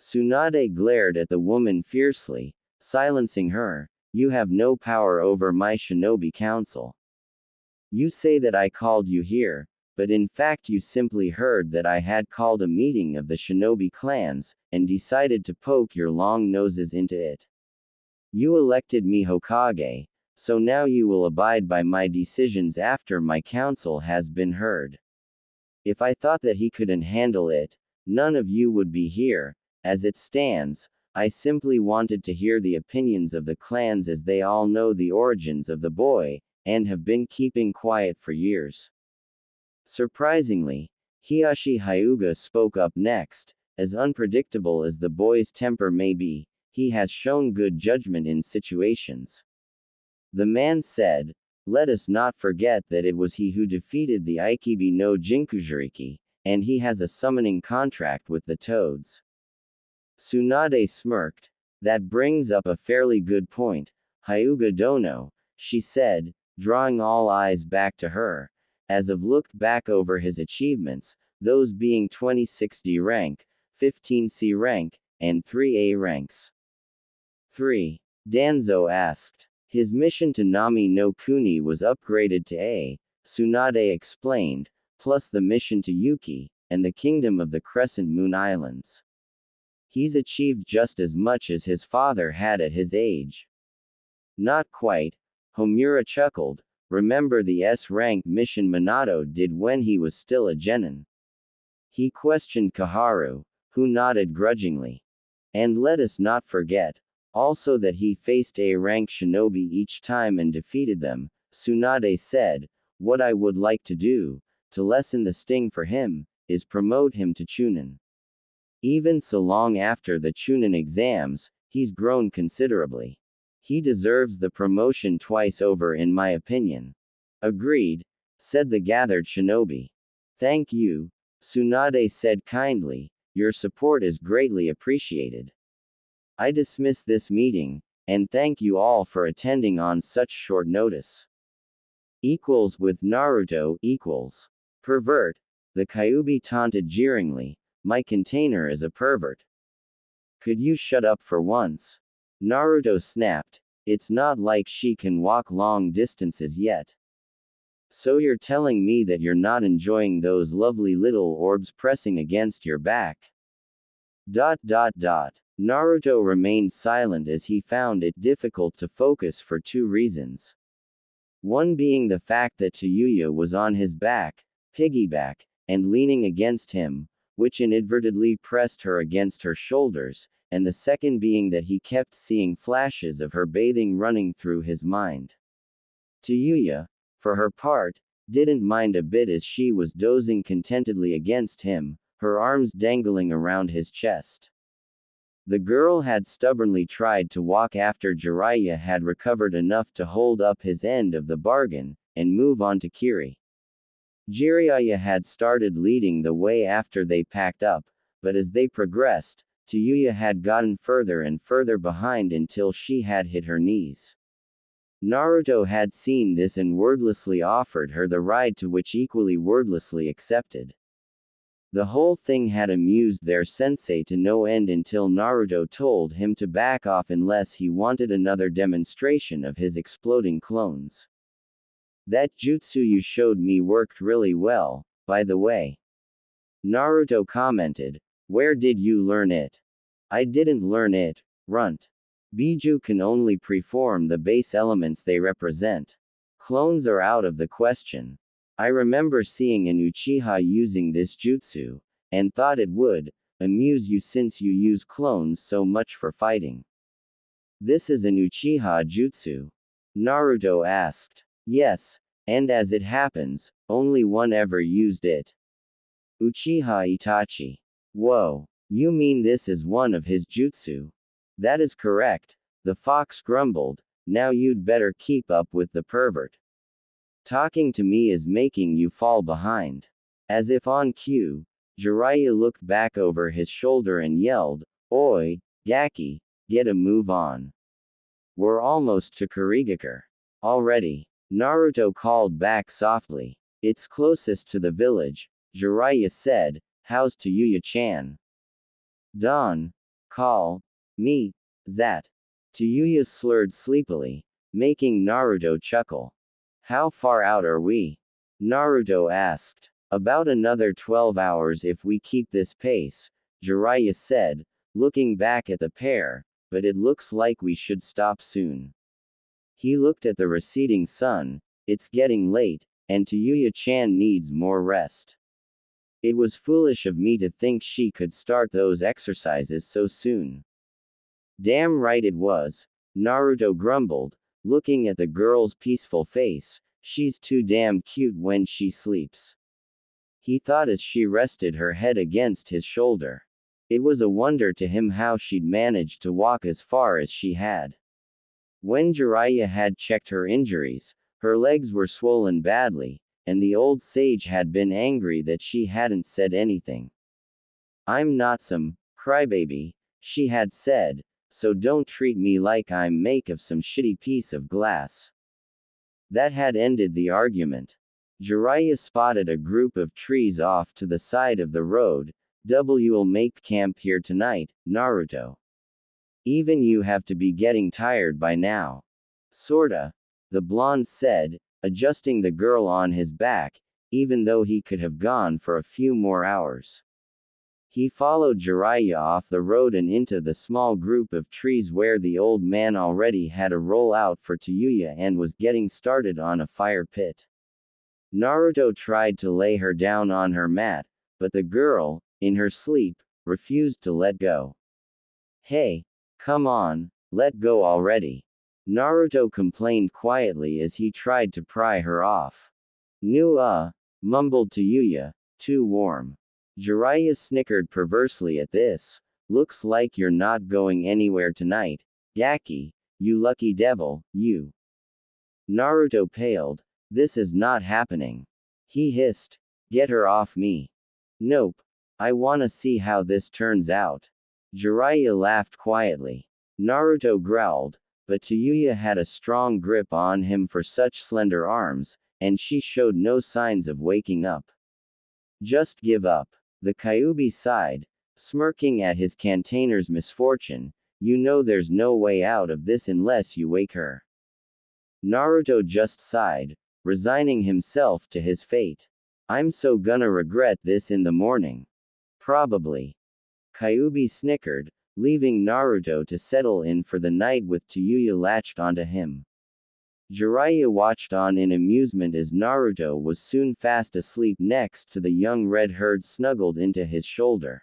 [SPEAKER 1] Tsunade glared at the woman fiercely, silencing her. You have no power over my shinobi council. You say that I called you here, but in fact you simply heard that I had called a meeting of the shinobi clans, and decided to poke your long noses into it. You elected me Hokage, so now you will abide by my decisions after my counsel has been heard. If I thought that he couldn't handle it, none of you would be here. As it stands, I simply wanted to hear the opinions of the clans as they all know the origins of the boy, and have been keeping quiet for years. Surprisingly, Hiyashi Hyuga spoke up next. As unpredictable as the boy's temper may be, he has shown good judgment in situations. The man said, let us not forget that it was he who defeated the Aikibi no Jinkujiriki, and he has a summoning contract with the Toads. Tsunade smirked. That brings up a fairly good point, Hyuga Dono, she said, drawing all eyes back to her. as of looked back over his achievements, those being 26D rank, 15C rank, and 3A ranks. 3. Danzo asked. His mission to Nami no Kuni was upgraded to A, Tsunade explained, plus the mission to Yuki, and the Kingdom of the Crescent Moon Islands. He's achieved just as much as his father had at his age. Not quite, Homura chuckled. Remember the S-rank mission Minato did when he was still a genin? He questioned Kaharu, who nodded grudgingly. And let us not forget, also that he faced A-rank shinobi each time and defeated them, Tsunade said. What I would like to do, to lessen the sting for him, is promote him to Chunin. Even so long after the Chunin exams, he's grown considerably. He deserves the promotion twice over in my opinion. Agreed, said the gathered shinobi. Thank you, Tsunade said kindly, your support is greatly appreciated. I dismiss this meeting, and thank you all for attending on such short notice. Equals with Naruto equals. Pervert, the Kyuubi taunted jeeringly, my container is a pervert. Could you shut up for once? Naruto snapped, it's not like she can walk long distances yet. So you're telling me that you're not enjoying those lovely little orbs pressing against your back? Naruto remained silent as he found it difficult to focus for two reasons. One being the fact that Tayuya was on his back, piggyback, and leaning against him, which inadvertently pressed her against her shoulders, and the second being that he kept seeing flashes of her bathing running through his mind. Tayuya, for her part, didn't mind a bit as she was dozing contentedly against him, her arms dangling around his chest. The girl had stubbornly tried to walk after Jiraiya had recovered enough to hold up his end of the bargain, and move on to Kiri. Jiraiya had started leading the way after they packed up, but as they progressed, Tayuya had gotten further and further behind until she had hit her knees. Naruto had seen this and wordlessly offered her the ride, to which equally wordlessly accepted. The whole thing had amused their sensei to no end until Naruto told him to back off unless he wanted another demonstration of his exploding clones. That jutsu you showed me worked really well, by the way. Naruto commented, where did you learn it? I didn't learn it, runt. Biju can only preform the base elements they represent. Clones are out of the question. I remember seeing an Uchiha using this jutsu, and thought it would amuse you since you use clones so much for fighting. This is an Uchiha jutsu? Naruto asked. Yes, and as it happens, only one ever used it. Uchiha Itachi. Whoa, you mean this is one of his jutsu? That is correct, the fox grumbled, now you'd better keep up with the pervert. Talking to me is making you fall behind. As if on cue, Jiraiya looked back over his shoulder and yelled, Oi, Gaki, get a move on. We're almost to Kurigakure. Already, Naruto called back softly. It's closest to the village, Jiraiya said, how's Tayuya-chan? Don. Call. Me. That. Tayuya slurred sleepily, making Naruto chuckle. How far out are we? Naruto asked. About another 12 hours if we keep this pace, Jiraiya said, looking back at the pair, but it looks like we should stop soon. He looked at the receding sun, it's getting late, and Tayuya-chan needs more rest. It was foolish of me to think she could start those exercises so soon. Damn right it was, Naruto grumbled, looking at the girl's peaceful face, she's too damn cute when she sleeps. He thought as she rested her head against his shoulder. It was a wonder to him how she'd managed to walk as far as she had. When Jiraiya had checked her injuries, her legs were swollen badly, and the old sage had been angry that she hadn't said anything. I'm not some crybaby, she had said, so don't treat me like I'm make of some shitty piece of glass. That had ended the argument. Jiraiya spotted a group of trees off to the side of the road. We'll make camp here tonight, Naruto. Even you have to be getting tired by now. Sorta. The blonde said, adjusting the girl on his back, even though he could have gone for a few more hours. He followed Jiraiya off the road and into the small group of trees where the old man already had a roll out for Tayuya and was getting started on a fire pit. Naruto tried to lay her down on her mat, but the girl, in her sleep, refused to let go. Hey, come on, let go already. Naruto complained quietly as he tried to pry her off. Mumbled Tayuya, too warm. Jiraiya snickered perversely at this. Looks like you're not going anywhere tonight, Gaki, you lucky devil, you. Naruto paled. This is not happening. He hissed. Get her off me. Nope. I wanna see how this turns out. Jiraiya laughed quietly. Naruto growled, but Tayuya had a strong grip on him for such slender arms, and she showed no signs of waking up. Just give up. The Kyuubi sighed, smirking at his container's misfortune. You know there's no way out of this unless you wake her. Naruto just sighed, resigning himself to his fate. I'm so gonna regret this in the morning. Probably. Kyuubi snickered, leaving Naruto to settle in for the night with Tayuya latched onto him. Jiraiya watched on in amusement as Naruto was soon fast asleep next to the young red herd snuggled into his shoulder.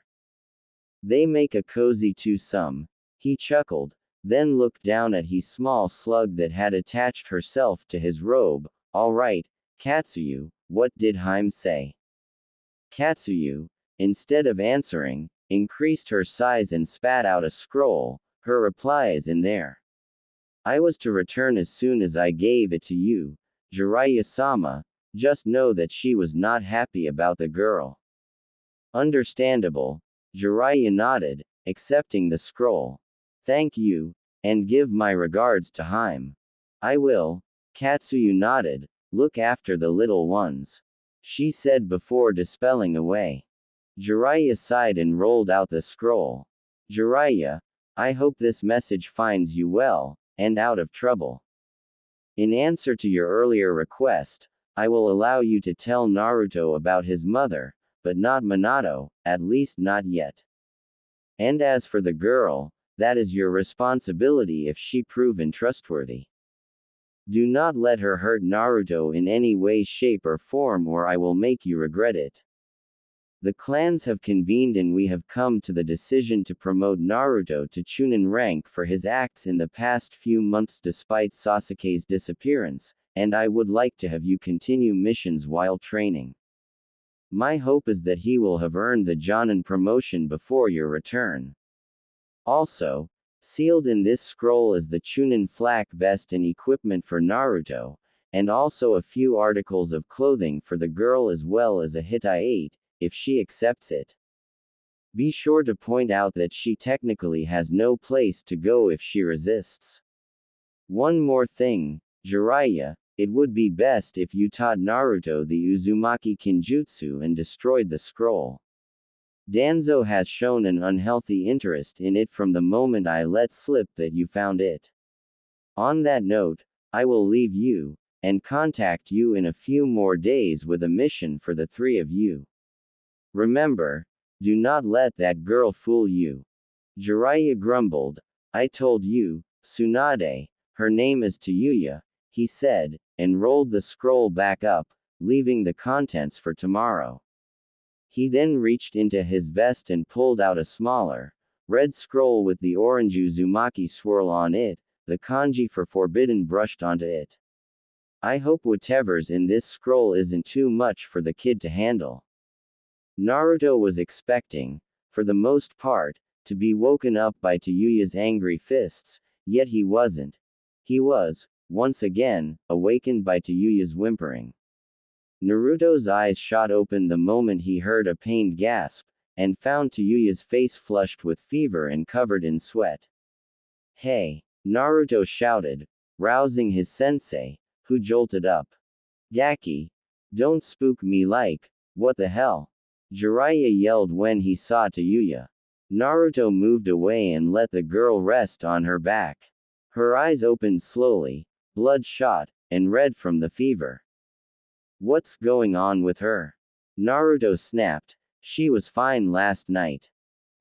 [SPEAKER 1] They make a cozy twosome, he chuckled, then looked down at his small slug that had attached herself to his robe. Alright, Katsuyu, what did Harem say? Katsuyu, instead of answering, increased her size and spat out a scroll. Her reply is in there. I was to return as soon as I gave it to you, Jiraiya-sama. Just know that she was not happy about the girl. Understandable. Jiraiya nodded, accepting the scroll. Thank you, and give my regards to Harem. I will. Katsuyu nodded. Look after the little ones, she said before dispelling away. Jiraiya sighed and rolled out the scroll. Jiraiya, I hope this message finds you well, and out of trouble. In answer to your earlier request, I will allow you to tell Naruto about his mother, but not Minato, at least not yet. And as for the girl, that is your responsibility if she prove untrustworthy. Do not let her hurt Naruto in any way, shape or form, or I will make you regret it. The clans have convened and we have come to the decision to promote Naruto to Chunin rank for his acts in the past few months despite Sasuke's disappearance, and I would like to have you continue missions while training. My hope is that he will have earned the Jonin promotion before your return. Also, sealed in this scroll is the Chunin flak vest and equipment for Naruto, and also a few articles of clothing for the girl as well as a Hittite, if she accepts it. Be sure to point out that she technically has no place to go if she resists. One more thing, Jiraiya, it would be best if you taught Naruto the Uzumaki Kinjutsu and destroyed the scroll. Danzo has shown an unhealthy interest in it from the moment I let slip that you found it. On that note, I will leave you, and contact you in a few more days with a mission for the three of you. Remember, do not let that girl fool you. Jiraiya grumbled. I told you, Tsunade, her name is Tayuya, he said, and rolled the scroll back up, leaving the contents for tomorrow. He then reached into his vest and pulled out a smaller, red scroll with the orange Uzumaki swirl on it, the kanji for forbidden brushed onto it. I hope whatever's in this scroll isn't too much for the kid to handle. Naruto was expecting, for the most part, to be woken up by Tayuya's angry fists, yet he wasn't. He was, once again, awakened by Tayuya's whimpering. Naruto's eyes shot open the moment he heard a pained gasp, and found Tayuya's face flushed with fever and covered in sweat. Hey! Naruto shouted, rousing his sensei, who jolted up. Gaki! Don't spook me like, what the hell? Jiraiya yelled when he saw Tayuya. Naruto moved away and let the girl rest on her back. Her eyes opened slowly, bloodshot, and red from the fever. What's going on with her? Naruto snapped. She was fine last night.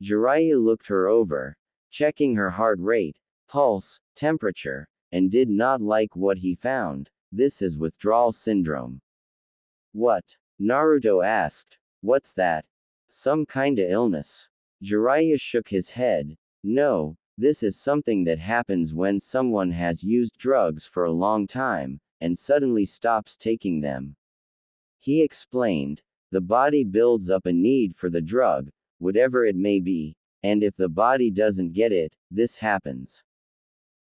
[SPEAKER 1] Jiraiya looked her over, checking her heart rate, pulse, temperature, and did not like what he found. This is withdrawal syndrome. What? Naruto asked. What's that? Some kinda illness. Jiraiya shook his head. No, this is something that happens when someone has used drugs for a long time, and suddenly stops taking them. He explained, the body builds up a need for the drug, whatever it may be, and if the body doesn't get it, this happens.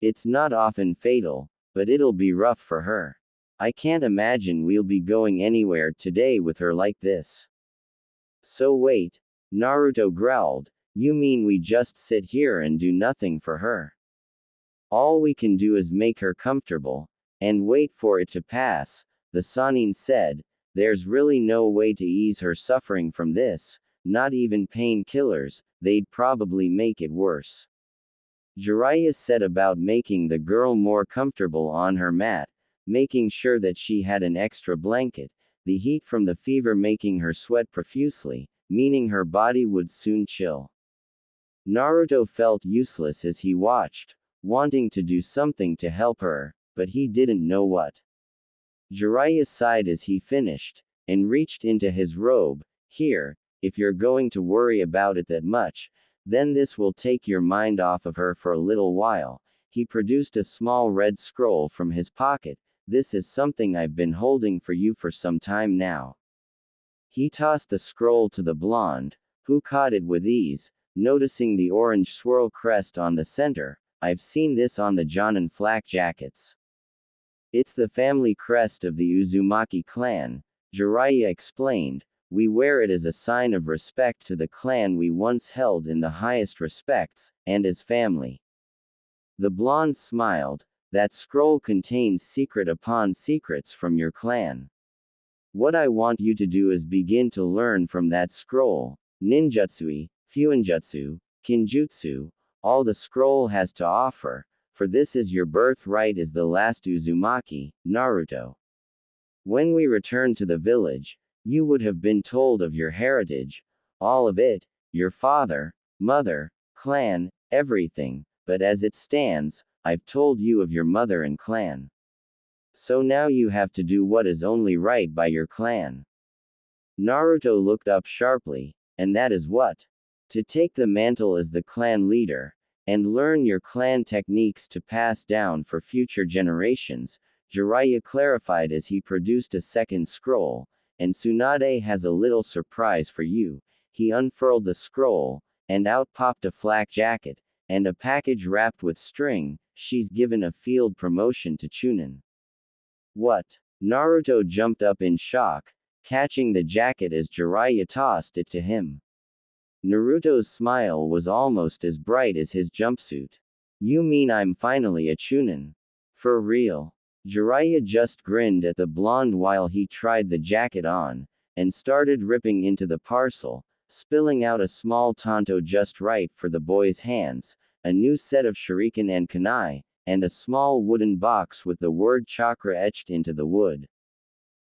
[SPEAKER 1] It's not often fatal, but it'll be rough for her. I can't imagine we'll be going anywhere today with her like this. So wait, Naruto growled, you mean we just sit here and do nothing for her? All we can do is make her comfortable, and wait for it to pass, the Sannin said. There's really no way to ease her suffering from this, not even painkillers, they'd probably make it worse. Jiraiya said about making the girl more comfortable on her mat, making sure that she had an extra blanket, the heat from the fever making her sweat profusely, meaning her body would soon chill. Naruto felt useless as he watched, wanting to do something to help her, but he didn't know what. Jiraiya sighed as he finished, and reached into his robe. Here, if you're going to worry about it that much, then this will take your mind off of her for a little while. He produced a small red scroll from his pocket. This is something I've been holding for you for some time now. He tossed the scroll to the blonde, who caught it with ease, noticing the orange swirl crest on the center. I've seen this on the Jonin flak jackets. It's the family crest of the Uzumaki clan, Jiraiya explained. We wear it as a sign of respect to the clan we once held in the highest respects, and as family. The blonde smiled. That scroll contains secret upon secrets from your clan. What I want you to do is begin to learn from that scroll, ninjutsu, fuinjutsu, kinjutsu, all the scroll has to offer, for this is your birthright as the last Uzumaki, Naruto. When we return to the village, you would have been told of your heritage, all of it, your father, mother, clan, everything, but as it stands, I've told you of your mother and clan. So now you have to do what is only right by your clan. Naruto looked up sharply, and that is what? To take the mantle as the clan leader, and learn your clan techniques to pass down for future generations, Jiraiya clarified as he produced a second scroll, and Tsunade has a little surprise for you. He unfurled the scroll, and out popped a flak jacket, and a package wrapped with string. She's given a field promotion to Chunin. What? Naruto jumped up in shock, catching the jacket as Jiraiya tossed it to him. Naruto's smile was almost as bright as his jumpsuit. You mean I'm finally a Chunin? For real? Jiraiya just grinned at the blonde while he tried the jacket on, and started ripping into the parcel, spilling out a small tanto just right for the boy's hands, a new set of shuriken and kunai, and a small wooden box with the word chakra etched into the wood.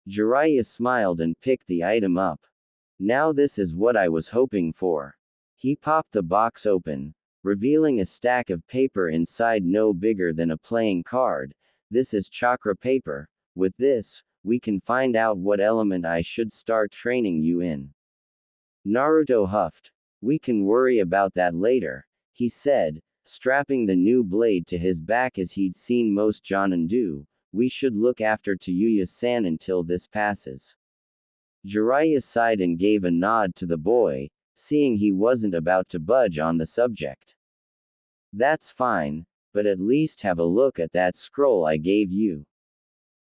[SPEAKER 1] Jiraiya smiled and picked the item up. Now this is what I was hoping for. He popped the box open, revealing a stack of paper inside no bigger than a playing card. This is chakra paper. With this, we can find out what element I should start training you in. Naruto huffed. We can worry about that later, he said, strapping the new blade to his back as he'd seen most Jonin do. We should look after Tayuya-san until this passes. Jiraiya sighed and gave a nod to the boy, seeing he wasn't about to budge on the subject. That's fine, but at least have a look at that scroll I gave you.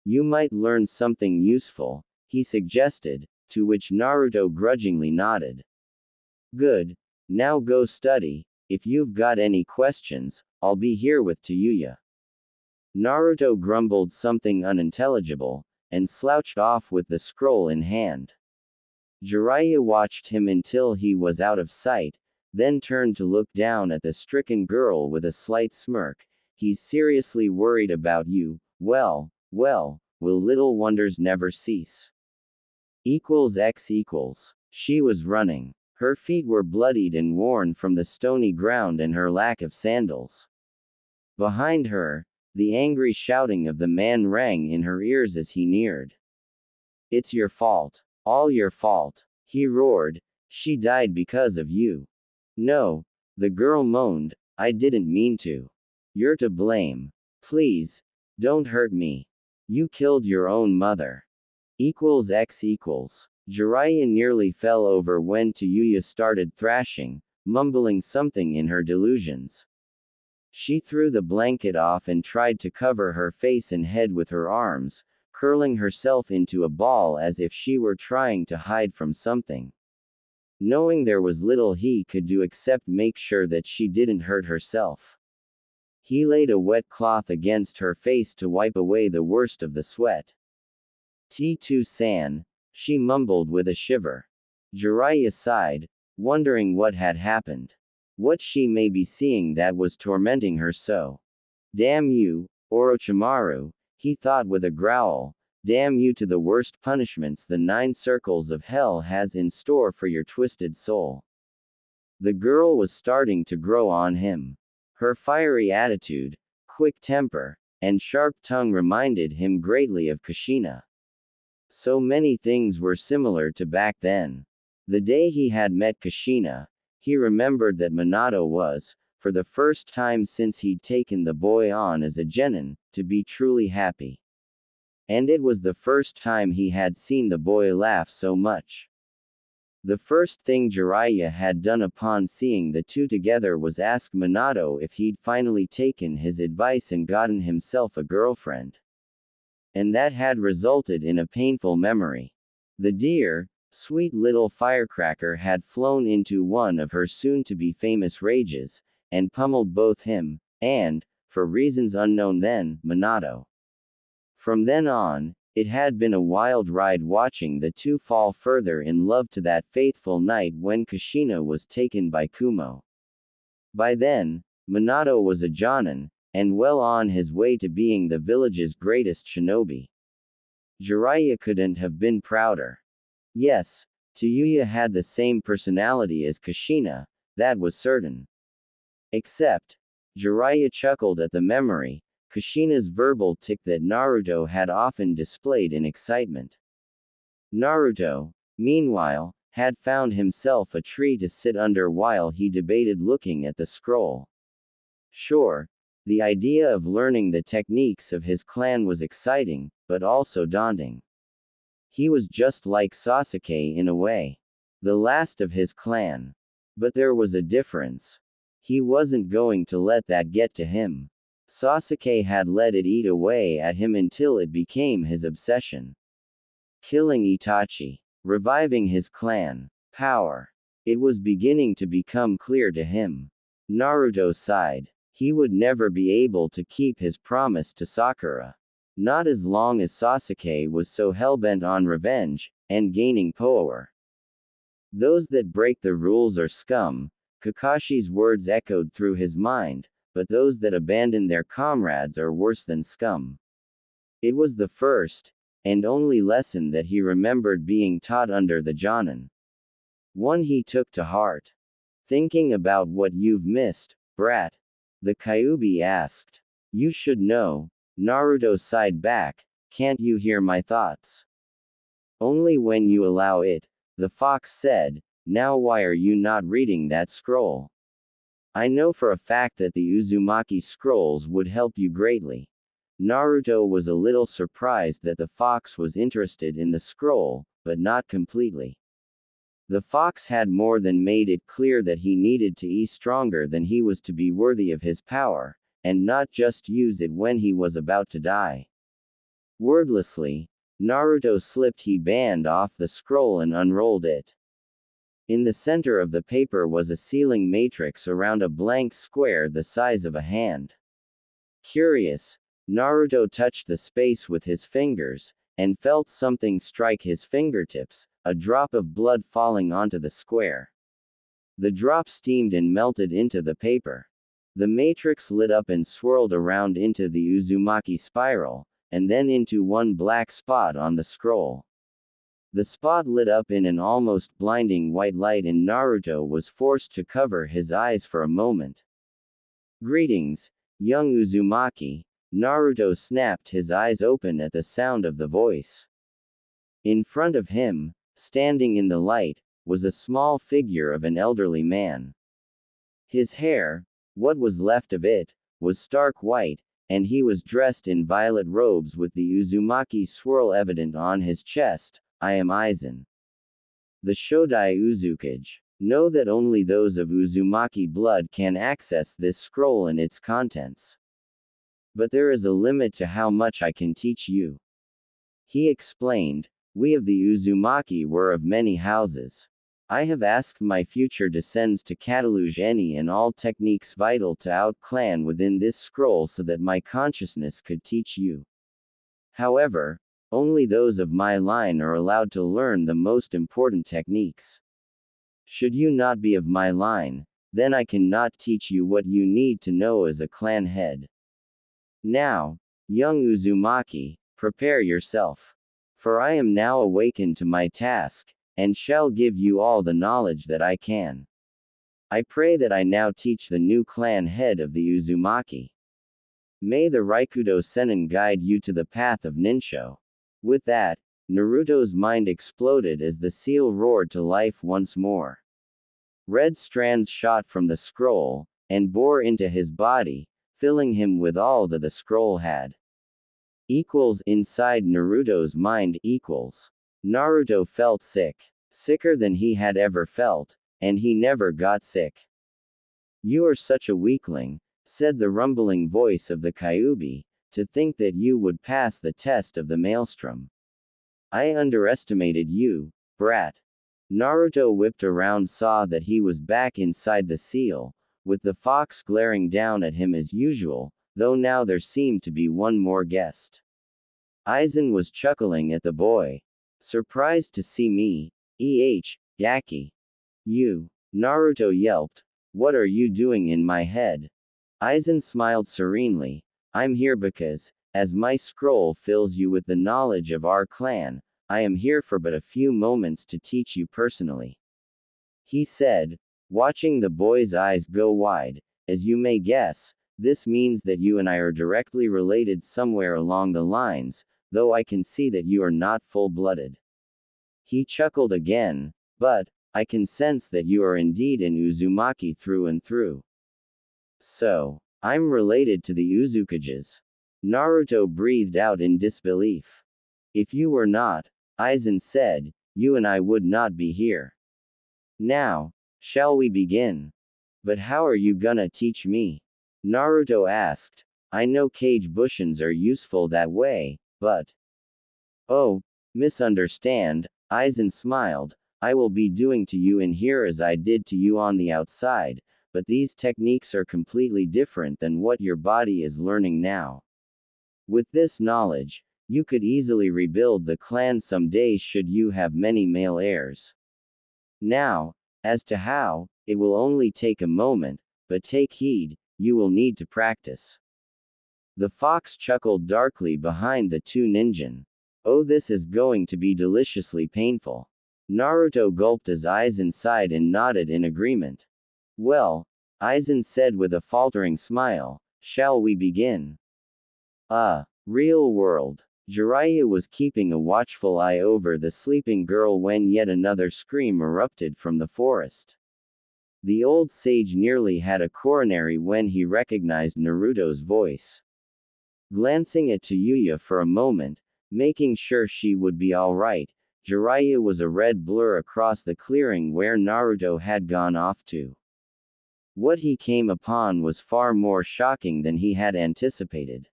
[SPEAKER 1] You might learn something useful, he suggested, to which Naruto grudgingly nodded. Good. Now go study. If you've got any questions, I'll be here with Tayuya. Naruto grumbled something unintelligible, and slouched off with the scroll in hand. Jiraiya watched him until he was out of sight, then turned to look down at the stricken girl with a slight smirk. He's seriously worried about you. Well, will little wonders never cease? X equals. She was running. Her feet were bloodied and worn from the stony ground and her lack of sandals. Behind her, the angry shouting of the man rang in her ears as he neared. It's your fault. All your fault, he roared. She died because of you. No, the girl moaned, I didn't mean to. You're to blame. Please, don't hurt me. You killed your own mother. X equals. Jiraiya nearly fell over when Tayuya started thrashing, mumbling something in her delusions. She threw the blanket off and tried to cover her face and head with her arms, curling herself into a ball as if she were trying to hide from something. Knowing there was little he could do except make sure that she didn't hurt herself. He laid a wet cloth against her face to wipe away the worst of the sweat. T2-san, she mumbled with a shiver. Jiraiya sighed, wondering what had happened. What she may be seeing that was tormenting her so. Damn you, Orochimaru, he thought with a growl. Damn you to the worst punishments the 9 circles of hell has in store for your twisted soul. The girl was starting to grow on him. Her fiery attitude, quick temper, and sharp tongue reminded him greatly of Kushina. So many things were similar to back then. The day he had met Kushina, he remembered that Minato was, for the first time since he'd taken the boy on as a genin, to be truly happy. And it was the first time he had seen the boy laugh so much. The first thing Jiraiya had done upon seeing the two together was ask Minato if he'd finally taken his advice and gotten himself a girlfriend. And that had resulted in a painful memory. The dear, sweet little firecracker had flown into one of her soon-to-be famous rages, and pummeled both him, and, for reasons unknown then, Minato. From then on, it had been a wild ride watching the two fall further in love to that faithful night when Kushina was taken by Kumo. By then, Minato was a jonin, and well on his way to being the village's greatest shinobi. Jiraiya couldn't have been prouder. Yes, Tayuya had the same personality as Kushina, that was certain. Except, Jiraiya chuckled at the memory, Kushina's verbal tic that Naruto had often displayed in excitement. Naruto, meanwhile, had found himself a tree to sit under while he debated looking at the scroll. Sure, the idea of learning the techniques of his clan was exciting, but also daunting. He was just like Sasuke in a way. The last of his clan. But there was a difference. He wasn't going to let that get to him. Sasuke had let it eat away at him until it became his obsession. Killing Itachi. Reviving his clan. Power. It was beginning to become clear to him. Naruto sighed. He would never be able to keep his promise to Sakura. Not as long as Sasuke was so hellbent on revenge, and gaining power. Those that break the rules are scum, Kakashi's words echoed through his mind, but those that abandon their comrades are worse than scum. It was the first, and only lesson that he remembered being taught under the Jonin. One he took to heart. Thinking about what you've missed, brat? The Kyuubi asked. You should know. Naruto sighed back, can't you hear my thoughts? Only when you allow it, the fox said. Now why are you not reading that scroll? I know for a fact that the Uzumaki scrolls would help you greatly. Naruto was a little surprised that the fox was interested in the scroll, but not completely. The fox had more than made it clear that he needed to be stronger than he was to be worthy of his power, and not just use it when he was about to die. Wordlessly, Naruto slipped his band off the scroll and unrolled it. In the center of the paper was a sealing matrix around a blank square the size of a hand. Curious, Naruto touched the space with his fingers, and felt something strike his fingertips, a drop of blood falling onto the square. The drop steamed and melted into the paper. The matrix lit up and swirled around into the Uzumaki spiral, and then into one black spot on the scroll. The spot lit up in an almost blinding white light and Naruto was forced to cover his eyes for a moment. Greetings, young Uzumaki. Naruto snapped his eyes open at the sound of the voice. In front of him, standing in the light, was a small figure of an elderly man. His hair, what was left of it, was stark white, and he was dressed in violet robes with the Uzumaki swirl evident on his chest. I am Aizen. The Shodai Uzukage. Know that only those of Uzumaki blood can access this scroll and its contents. But there is a limit to how much I can teach you. He explained, we of the Uzumaki were of many houses. I have asked my future descends to catalog any and all techniques vital to our clan within this scroll so that my consciousness could teach you. However, only those of my line are allowed to learn the most important techniques. Should you not be of my line, then I cannot teach you what you need to know as a clan head. Now, young Uzumaki, prepare yourself. For I am now awakened to my task, and shall give you all the knowledge that I can. I pray that I now teach the new clan head of the Uzumaki. May the Raikudo Sennin guide you to the path of Ninsho. With that, Naruto's mind exploded as the seal roared to life once more. Red strands shot from the scroll, and bore into his body, filling him with all that the scroll had. Equals inside Naruto's mind equals. Naruto felt sick. Sicker than he had ever felt, and he never got sick. You are such a weakling, said the rumbling voice of the Kyuubi, to think that you would pass the test of the maelstrom. I underestimated you, brat. Naruto whipped around, saw that he was back inside the seal, with the fox glaring down at him as usual, though now there seemed to be one more guest. Aizen was chuckling at the boy. Surprised to see me, Yaki. You. Naruto yelped. What are you doing in my head? Aizen smiled serenely. I'm here because, as my scroll fills you with the knowledge of our clan, I am here for but a few moments to teach you personally. He said, watching the boy's eyes go wide. As you may guess, this means that you and I are directly related somewhere along the lines, though I can see that you are not full-blooded. He chuckled again, but, I can sense that you are indeed an Uzumaki through and through. So, I'm related to the Uzukages. Naruto breathed out in disbelief. If you were not, Aizen said, you and I would not be here. Now, shall we begin? But how are you gonna teach me? Naruto asked. I know Kage Bushins are useful that way, but... Oh, misunderstand, Aizen smiled. I will be doing to you in here as I did to you on the outside, but these techniques are completely different than what your body is learning now. With this knowledge, you could easily rebuild the clan someday should you have many male heirs. Now, as to how, it will only take a moment, but take heed, you will need to practice. The fox chuckled darkly behind the two ninjan. Oh, this is going to be deliciously painful. Naruto gulped his eyes inside and nodded in agreement. Well, Aizen said with a faltering smile, shall we begin? Real world. Jiraiya was keeping a watchful eye over the sleeping girl when yet another scream erupted from the forest. The old sage nearly had a coronary when he recognized Naruto's voice. Glancing at Tayuya for a moment, making sure she would be alright, Jiraiya was a red blur across the clearing where Naruto had gone off to. What he came upon was far more shocking than he had anticipated.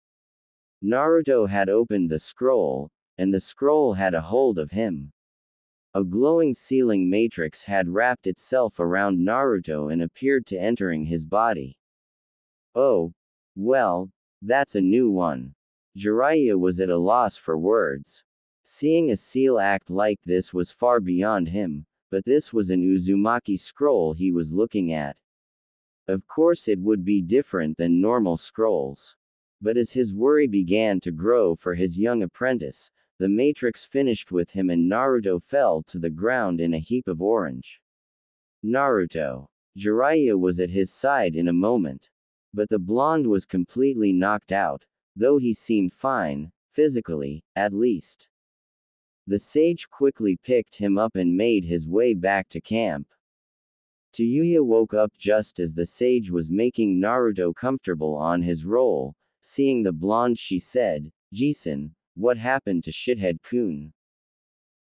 [SPEAKER 1] Naruto had opened the scroll, and the scroll had a hold of him. A glowing sealing matrix had wrapped itself around Naruto and appeared to entering his body. Oh, well, that's a new one. Jiraiya was at a loss for words. Seeing a seal act like this was far beyond him, but this was an Uzumaki scroll he was looking at. Of course it would be different than normal scrolls. But as his worry began to grow for his young apprentice, the matrix finished with him and Naruto fell to the ground in a heap of orange. Naruto. Jiraiya was at his side in a moment. But the blonde was completely knocked out, though he seemed fine, physically, at least. The sage quickly picked him up and made his way back to camp. Tayuya woke up just as the sage was making Naruto comfortable on his roll. Seeing the blonde, she said, "Jisen, what happened to Shithead-kun?"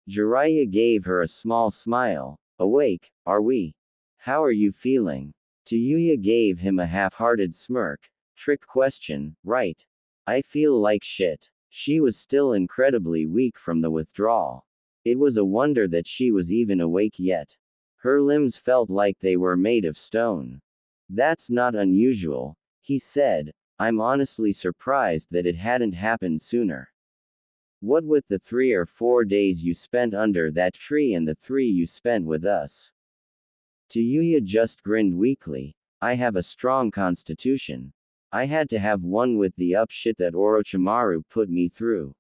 [SPEAKER 1] Jiraiya gave her a small smile. "Awake, are we? How are you feeling?" Tayuya gave him a half-hearted smirk. "Trick question, right? I feel like shit." She was still incredibly weak from the withdrawal. It was a wonder that she was even awake yet. Her limbs felt like they were made of stone. "That's not unusual," he said. "I'm honestly surprised that it hadn't happened sooner. What with the 3 or 4 days you spent under that tree and the 3 you spent with us." Tayuya just grinned weakly. "I have a strong constitution. I had to have one with the up shit that Orochimaru put me through."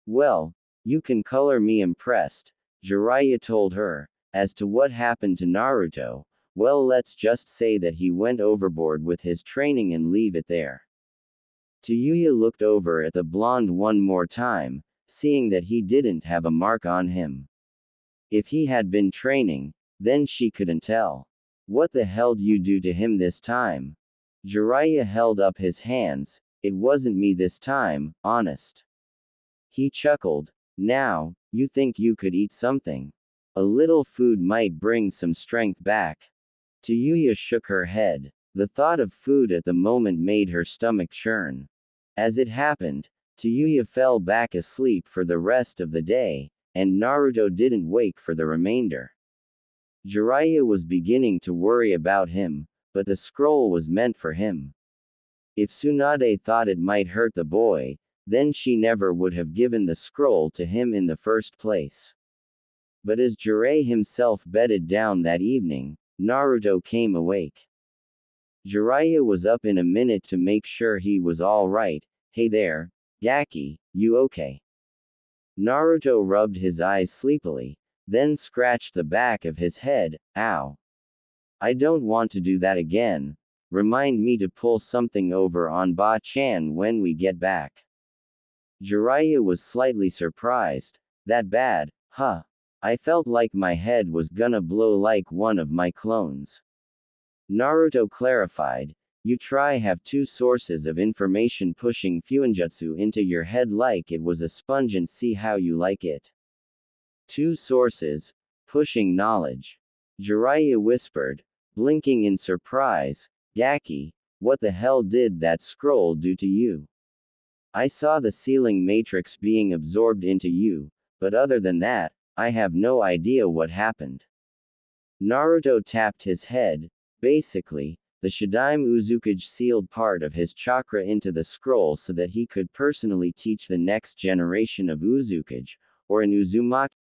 [SPEAKER 1] "Well, you can color me impressed," Jiraiya told her. "As to what happened to Naruto, well, let's just say that he went overboard with his training and leave it there." Tayuya looked over at the blonde one more time, seeing that he didn't have a mark on him. If he had been training, then she couldn't tell. "What the hell'd you do to him this time?" Jiraiya held up his hands. "It wasn't me this time, honest." He chuckled. "Now, you think you could eat something? A little food might bring some strength back." Tayuya shook her head. The thought of food at the moment made her stomach churn. As it happened, Tayuya fell back asleep for the rest of the day, and Naruto didn't wake for the remainder. Jiraiya was beginning to worry about him, but the scroll was meant for him. If Tsunade thought it might hurt the boy, then she never would have given the scroll to him in the first place. But as Jiraiya himself bedded down that evening, Naruto came awake. Jiraiya was up in a minute to make sure he was all right. "Hey there, Gaki, you okay?" Naruto rubbed his eyes sleepily, then scratched the back of his head. "Ow. I don't want to do that again. Remind me to pull something over on Ba-chan when we get back." Jiraiya was slightly surprised. "That bad, huh? I felt like my head was gonna blow like one of my clones." Naruto clarified. "You try have 2 sources of information pushing fuinjutsu into your head like it was a sponge and see how you like it." 2 sources, pushing knowledge. Jiraiya whispered, blinking in surprise. "Gaki, what the hell did that scroll do to you?" "I saw the sealing matrix being absorbed into you, but other than that, I have no idea what happened." Naruto tapped his head. "Basically, the Shadaime Uzukage sealed part of his chakra into the scroll so that he could personally teach the next generation of Uzukage, or an Uzumaki,